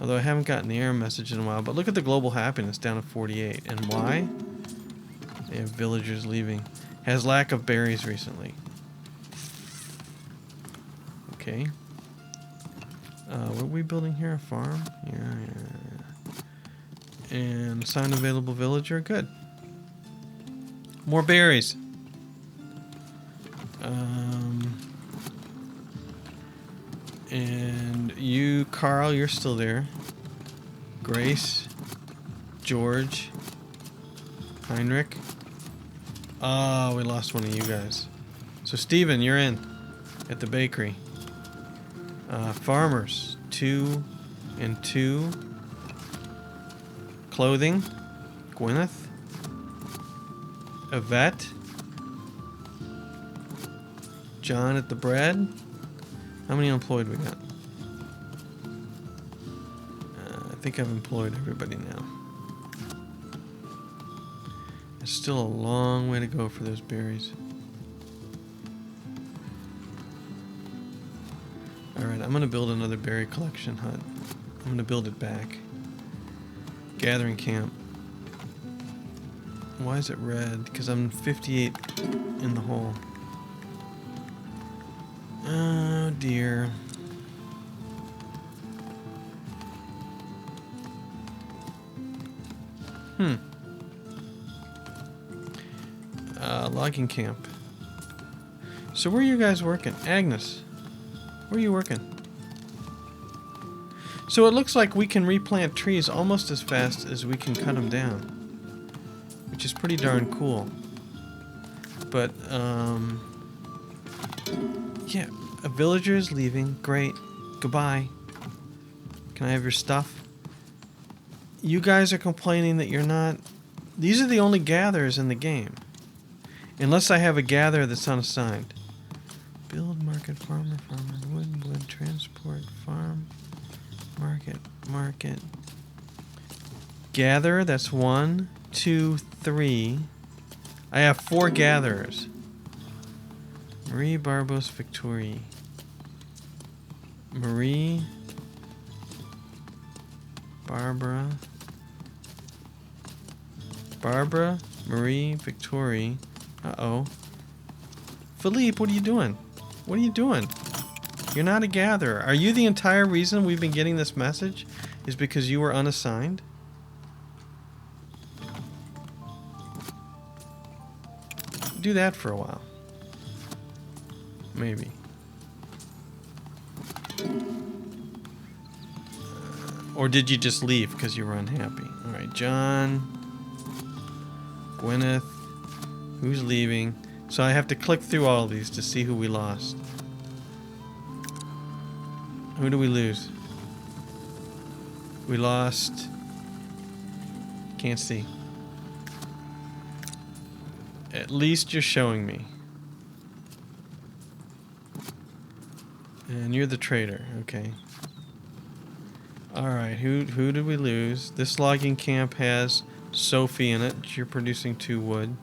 Although I haven't gotten the error message in a while. But look at the global happiness down to 48. And why? They have villagers leaving. Has lack of berries recently. Okay. What are we building here? A farm? Yeah. And assign available villager. Good. More berries. And you, Carl, you're still there. Grace. George. Heinrich. Oh, we lost one of you guys. So, Steven, you're in. At the bakery. Farmers. 2 and 2. Clothing. Gwyneth. Yvette. John at the bread. How many unemployed we got? I think I've employed everybody now. There's still a long way to go for those berries. Alright, I'm going to build another berry collection hut. I'm going to build it back. Gathering camp. Why is it red? Because I'm 58 in the hole. Oh dear. Logging camp. So where are you guys working? Agnes, where are you working? So it looks like we can replant trees almost as fast as we can cut them down, which is pretty darn cool. But, yeah, a villager is leaving. Great. Goodbye. Can I have your stuff? You guys are complaining that you're not... These are the only gatherers in the game. Unless I have a gatherer that's unassigned. Build, market, farmer, wood, transport, farm, market. Gatherer, that's 1, 2, 3. I have 4 gatherers. Marie, Barbos, Victoria. Marie, Barbara, Marie, Victoria. Uh-oh. Philippe, what are you doing? What are you doing? You're not a gatherer. Are you the entire reason we've been getting this message? Is because you were unassigned? Do that for a while. Maybe. Or did you just leave because you were unhappy? Alright, John. Gwyneth. Who's leaving? So I have to click through all of these to see who we lost. Who do we lose? We lost... Can't see. At least you're showing me. And you're the trader, okay. Alright, who did we lose? This logging camp has Sophie in it. You're producing 2 wood.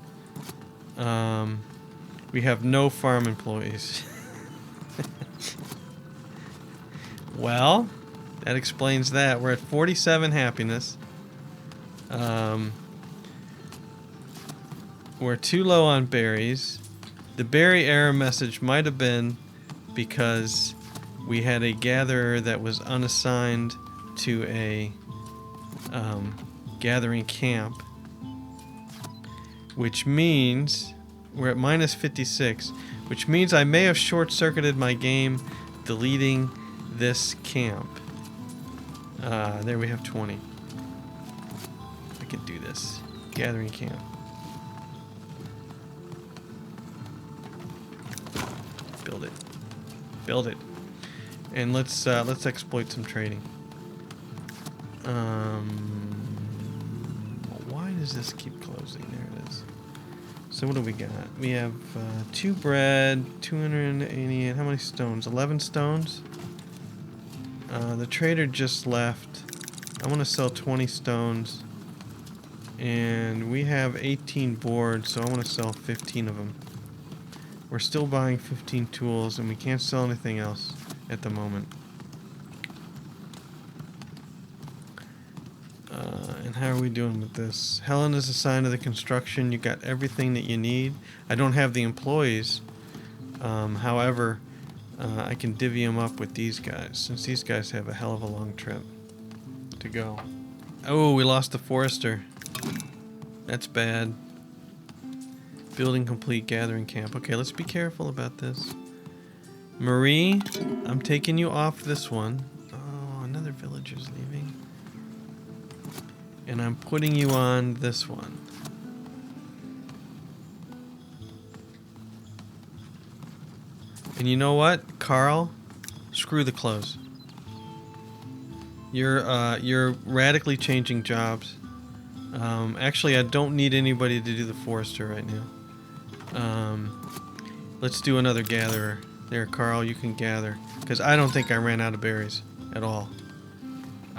We have no farm employees. Well, that explains that. We're at 47 happiness. We're too low on berries. The berry error message might have been because we had a gatherer that was unassigned to a gathering camp, which means we're at minus 56, which means I may have short-circuited my game deleting this camp. There we have 20. I can do this. Gathering camp. Build it. Build it. And let's exploit some trading. Why does this keep closing? There it is. So what do we got? We have 2 bread, 288. How many stones? 11 stones. The trader just left. I want to sell 20 stones. And we have 18 boards, so I want to sell 15 of them. We're still buying 15 tools, and we can't sell anything else at the moment. How are we doing with this? Helen is assigned to the construction. You got everything that you need. I don't have the employees. However, I can divvy them up with these guys, since these guys have a hell of a long trip to go. Oh, we lost the forester. That's bad. Building complete, gathering camp. Okay, let's be careful about this. Marie, I'm taking you off this one. Oh, another villager's leaving. And I'm putting you on this one. And you know what, Carl? Screw the clothes. You're radically changing jobs. Actually, I don't need anybody to do the forester right now. Let's do another gatherer. There, Carl, you can gather. Because I don't think I ran out of berries at all.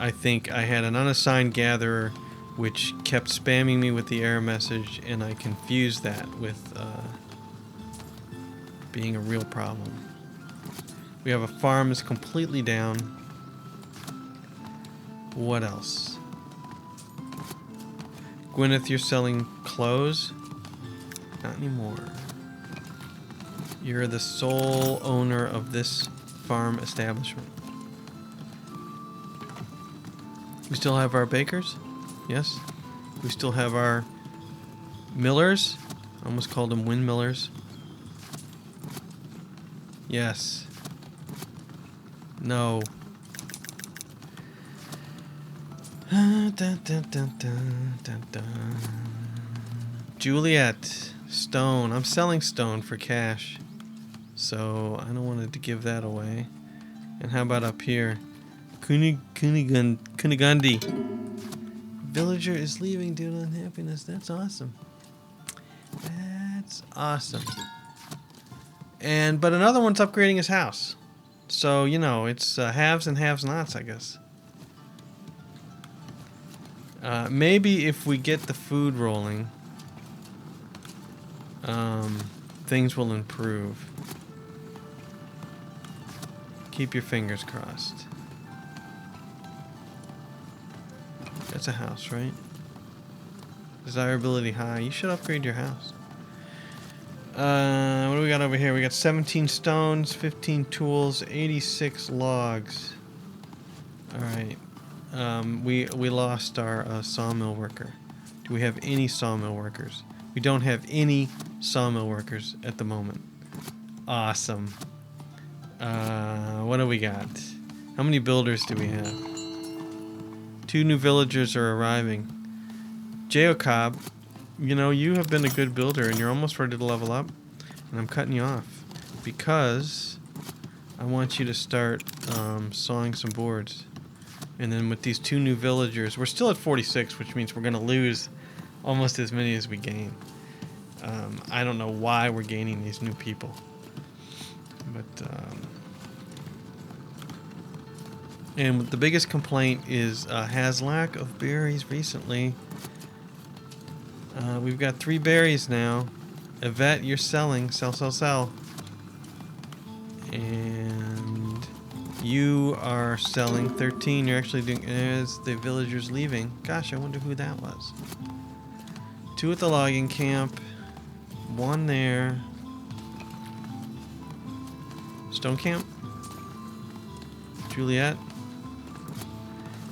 I think I had an unassigned gatherer which kept spamming me with the error message, and I confused that with being a real problem. We have a farm that's completely down. What else? Gwyneth, you're selling clothes? Not anymore. You're the sole owner of this farm establishment. We still have our bakers? Yes. We still have our millers? I almost called them windmillers. Yes. No. Dun, dun, dun, dun, dun, dun. Juliet, stone. I'm selling stone for cash, so I don't want to give that away. And how about up here? Kunigundi. Villager is leaving due to unhappiness. That's awesome. That's awesome. But another one's upgrading his house. So, you know, it's haves and have-nots, I guess. Maybe if we get the food rolling, things will improve. Keep your fingers crossed. That's a house, right? Desirability high. You should upgrade your house. What do we got over here? We got 17 stones, 15 tools, 86 logs. Alright. We lost our sawmill worker. Do we have any sawmill workers? We don't have any sawmill workers at the moment. Awesome. What do we got? How many builders do we have? 2 new villagers are arriving. Jacob, you know, you have been a good builder and you're almost ready to level up. And I'm cutting you off because I want you to start sawing some boards. And then with these 2 new villagers, we're still at 46, which means we're going to lose almost as many as we gain. I don't know why we're gaining these new people. But, and the biggest complaint is has lack of berries recently. We've got 3 berries now. Yvette, you're selling. Sell. And you are selling 13. You're actually doing as the villagers leaving. Gosh, I wonder who that was. 2 at the logging camp. 1 there. Stone camp. Juliet.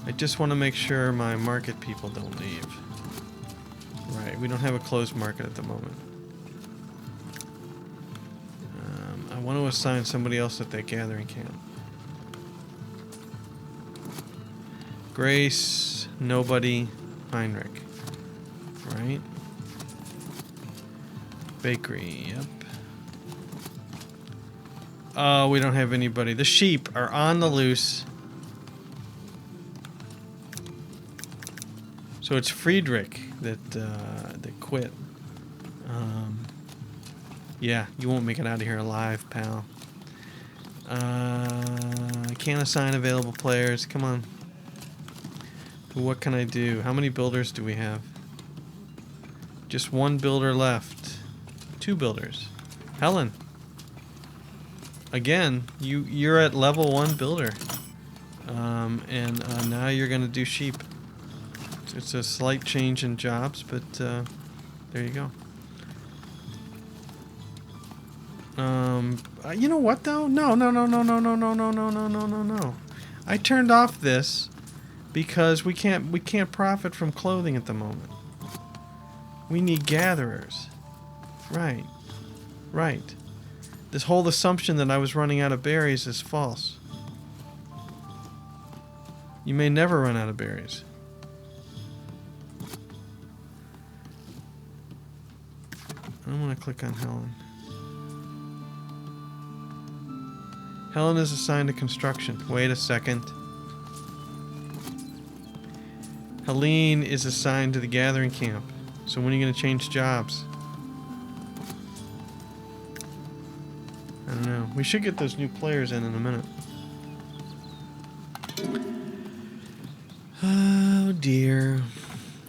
I just want to make sure my market people don't leave. Right, we don't have a closed market at the moment. I want to assign somebody else at that gathering camp. Grace, nobody, Heinrich. Right? Bakery, yep. Oh, we don't have anybody. The sheep are on the loose. So it's Friedrich that quit. Yeah, you won't make it out of here alive, pal. I can't assign available players. Come on. What can I do? How many builders do we have? Just 1 builder left. 2 builders. Helen. Again, you're at level 1 builder. And now you're gonna do sheep. It's a slight change in jobs, but there you go. You know what though? No. I turned off this because we can't profit from clothing at the moment. We need gatherers. Right. Right. This whole assumption that I was running out of berries is false. You may never run out of berries. I'm gonna click on Helen. Helen is assigned to construction. Wait a second. Helene is assigned to the gathering camp. So when are you gonna change jobs? I don't know. We should get those new players in a minute. Oh dear.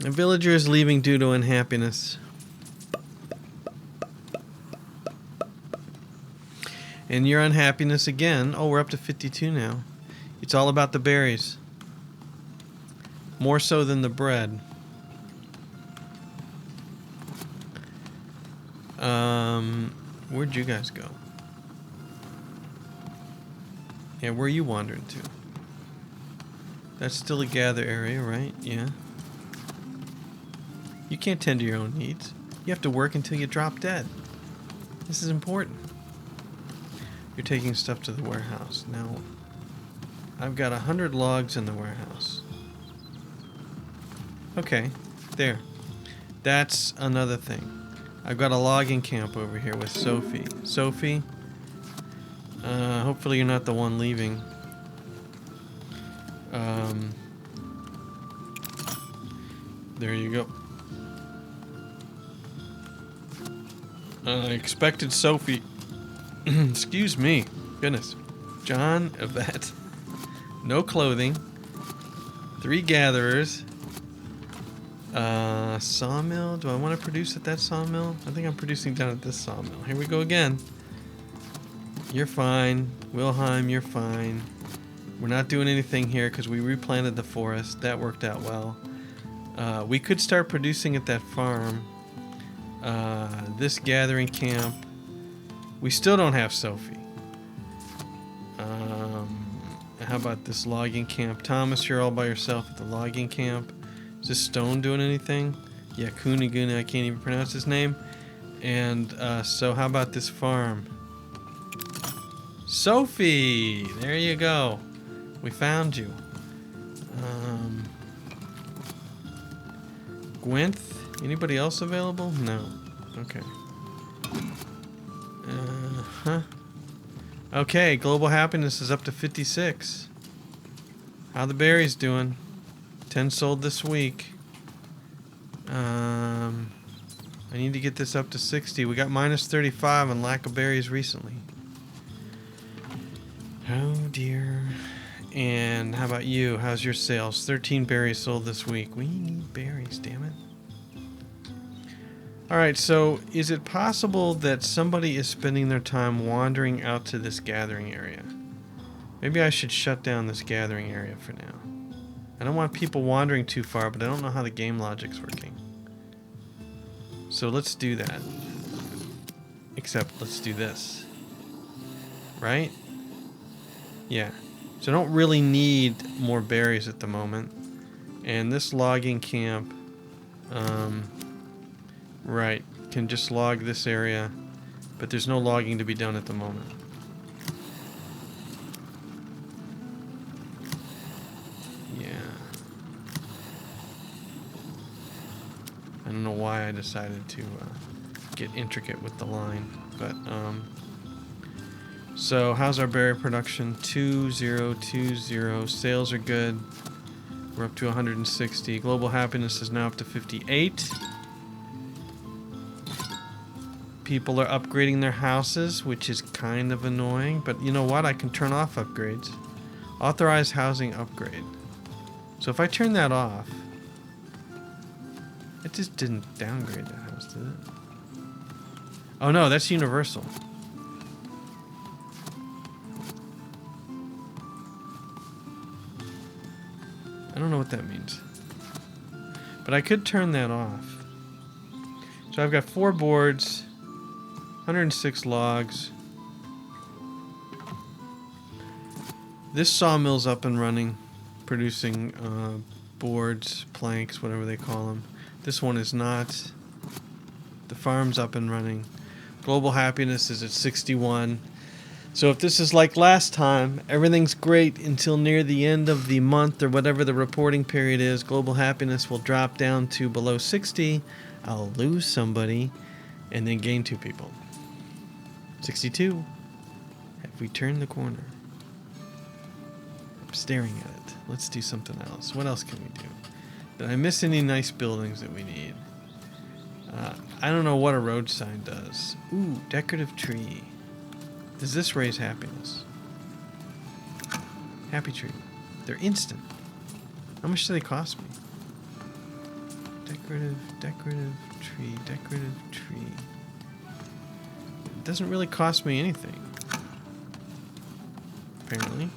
A villager is leaving due to unhappiness. And your unhappiness again. Oh, we're up to 52 now. It's all about the berries. More so than the bread. Where'd you guys go? Yeah, where are you wandering to? That's still a gather area, right? Yeah. You can't tend to your own needs. You have to work until you drop dead. This is important. You're taking stuff to the warehouse. Now, I've got 100 logs in the warehouse. Okay, there. That's another thing. I've got a logging camp over here with Sophie. Sophie, hopefully you're not the one leaving. There you go. I expected Sophie. Excuse me. Goodness. John, Yvette. No clothing. 3 gatherers. Sawmill. Do I want to produce at that sawmill? I think I'm producing down at this sawmill. Here we go again. You're fine. Wilhelm, you're fine. We're not doing anything here because we replanted the forest. That worked out well. We could start producing at that farm. This gathering camp. We still don't have Sophie. How about this logging camp? Thomas, you're all by yourself at the logging camp. Is this stone doing anything? Yeah, Kuniguna, I can't even pronounce his name. And so how about this farm? Sophie! There you go. We found you. Gwynth? Anybody else available? No. Okay. Okay, global happiness is up to 56. How the berries doing? 10 sold this week. I need to get this up to 60. We got minus 35 on lack of berries recently. Oh dear. And how about you? How's your sales? 13 berries sold this week. We need berries, damn it. Alright, so is it possible that somebody is spending their time wandering out to this gathering area? Maybe I should shut down this gathering area for now. I don't want people wandering too far, but I don't know how the game logic's working. So let's do that. Except let's do this. Right? Yeah. So I don't really need more berries at the moment. And this logging camp, right, can just log this area, but there's no logging to be done at the moment. Yeah. I don't know why I decided to get intricate with the line, but so how's our berry production? 2020. Sales are good. We're up to 160. Global happiness is now up to 58. People are upgrading their houses, which is kind of annoying, but you know what? I can turn off upgrades. Authorize housing upgrade. So if I turn that off, it just didn't downgrade the house, did it? Oh no, that's universal. I don't know what that means. But I could turn that off. So I've got 4 boards, 106 logs. This sawmill's up and running, producing boards, planks, whatever they call them. This one is not. The farm's up and running. Global happiness is at 61. So if this is like last time, everything's great until near the end of the month or whatever the reporting period is. Global happiness will drop down to below 60. I'll lose somebody and then gain 2 people. 62. Have we turned the corner? I'm staring at it. Let's do something else. What else can we do? Did I miss any nice buildings that we need? I don't know what a road sign does. Ooh, decorative tree. Does this raise happiness? Happy tree. They're instant. How much do they cost me? Decorative tree. It doesn't really cost me anything. Apparently.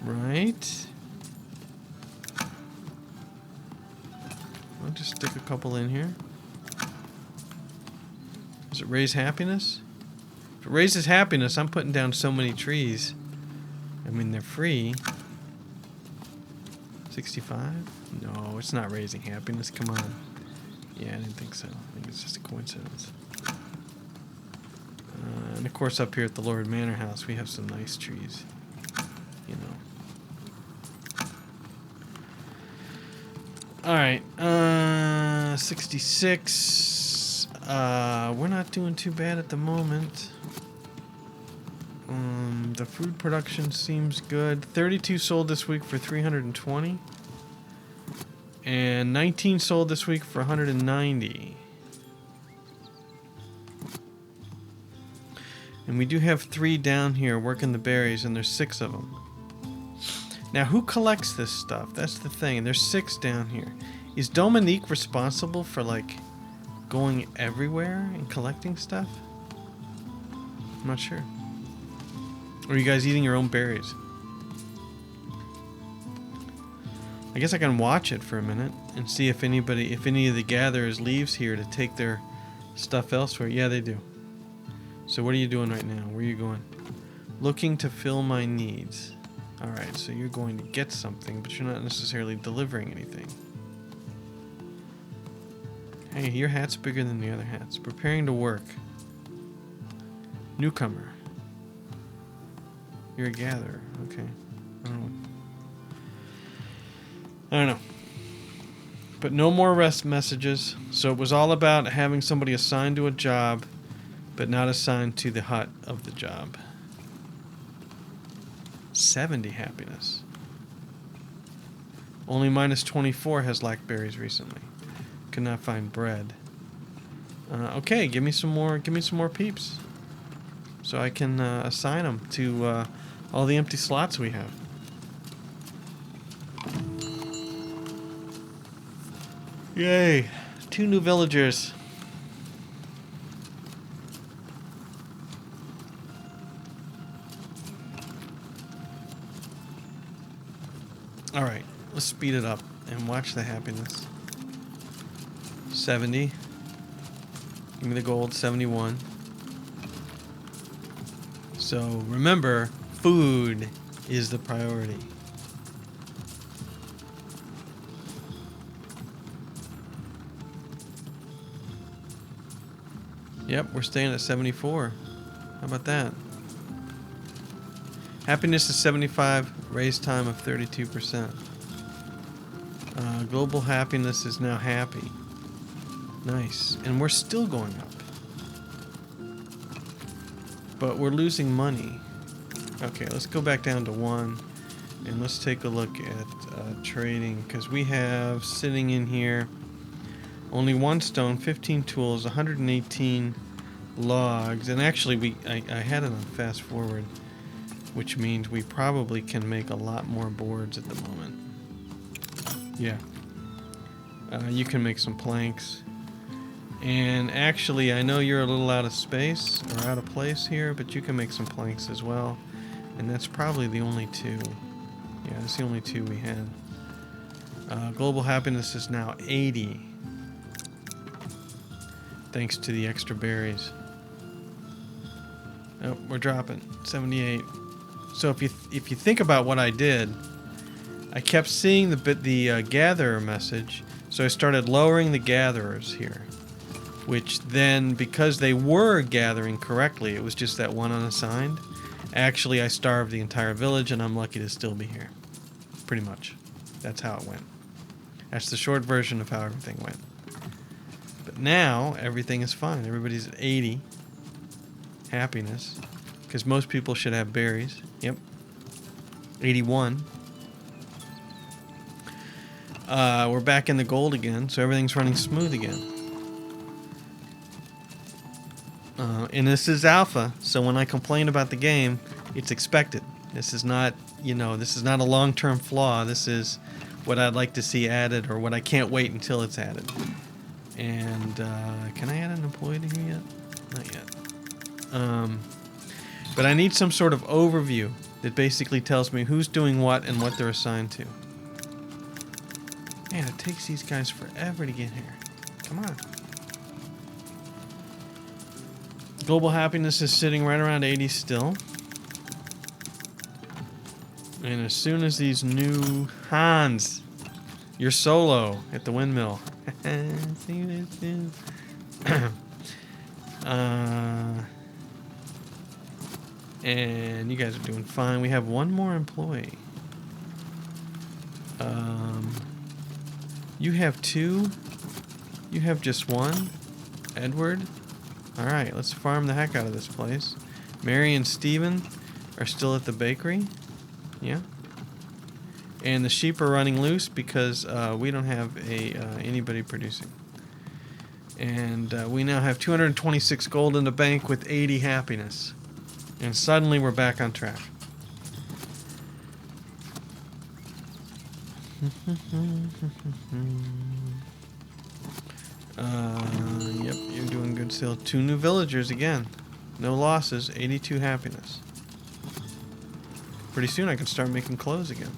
Right. I'll just stick a couple in here. Does it raise happiness? If it raises happiness, I'm putting down so many trees. I mean, they're free. 65? No, it's not raising happiness. Come on. Yeah, I didn't think so. I think it's just a coincidence. And of course, up here at the Lord Manor House, we have some nice trees. You know. Alright, 66. We're not doing too bad at the moment. The food production seems good. 32 sold this week for 320. And 19 sold this week for 190. And we do have 3 down here working the berries, and there's 6 of them. Now, who collects this stuff? That's the thing. There's 6 down here. Is Dominique responsible for, like, going everywhere and collecting stuff? I'm not sure. Or are you guys eating your own berries? I guess I can watch it for a minute and see if any of the gatherers leaves here to take their stuff elsewhere. Yeah, they do. So what are you doing right now? Where are you going? Looking to fill my needs. Alright, so you're going to get something, but you're not necessarily delivering anything. Hey, your hat's bigger than the other hats. Preparing to work. Newcomer. You're a gatherer. Okay. I don't know. But no more rest messages. So it was all about having somebody assigned to a job, but not assigned to the hut of the job. 70 happiness. Only minus 24 has lacked berries recently. Could not find bread. Okay, give me some more peeps, so I can assign them to all the empty slots we have. Yay! 2 new villagers. Alright, let's speed it up and watch the happiness. 70. Give me the gold, 71. So remember, food is the priority. Yep, we're staying at 74. How about that? Happiness is 75, raise time of 32%. Global happiness is now happy. Nice. And we're still going up. But we're losing money. Okay, let's go back down to 1. And let's take a look at trading. Because we have sitting in here only 1 stone, 15 tools, 118 logs. And actually, I had it on fast forward, which means we probably can make a lot more boards at the moment. Yeah. You can make some planks. And actually, I know you're a little out of space or out of place here, but you can make some planks as well. And that's probably the only two. Yeah, that's the only two we had. Global happiness is now 80. Thanks to the extra berries. Oh, we're dropping 78. So if you think about what I did, I kept seeing the gatherer message, so I started lowering the gatherers here, which then, because they were gathering correctly, it was just that one unassigned. Actually, I starved the entire village, and I'm lucky to still be here. Pretty much. That's how it went. That's the short version of how everything went. But now, everything is fine. Everybody's at 80. Happiness. Because most people should have berries. Yep. 81. We're back in the gold again, so everything's running smooth again. And this is alpha, so when I complain about the game, it's expected. This is not, this is not a long-term flaw. This is what I'd like to see added, or what I can't wait until it's added. And, can I add an employee to here yet? Not yet. But I need some sort of overview that basically tells me who's doing what and what they're assigned to. Man, it takes these guys forever to get here. Come on. Global happiness is sitting right around 80 still. And as soon as these new Hans, you're solo at the windmill. See what this is. And you guys are doing fine. We have one more employee. You have two. You have just one. Edward. Alright, let's farm the heck out of this place. Mary and Steven are still at the bakery. Yeah. And the sheep are running loose because we don't have anybody producing. And we now have 226 gold in the bank with 80 happiness. And suddenly we're back on track. Yep, you're doing good still. 2 new villagers again. No losses, 82 happiness. Pretty soon I can start making clothes again.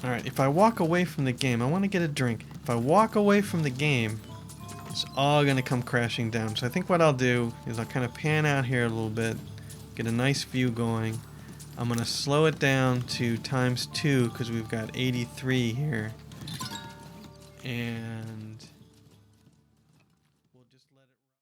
Alright, if I walk away from the game, I want to get a drink. If I walk away from the game, it's all going to come crashing down. So I think what I'll do is I'll kind of pan out here a little bit, get a nice view going. I'm going to slow it down to ×2 because we've got 83 here. And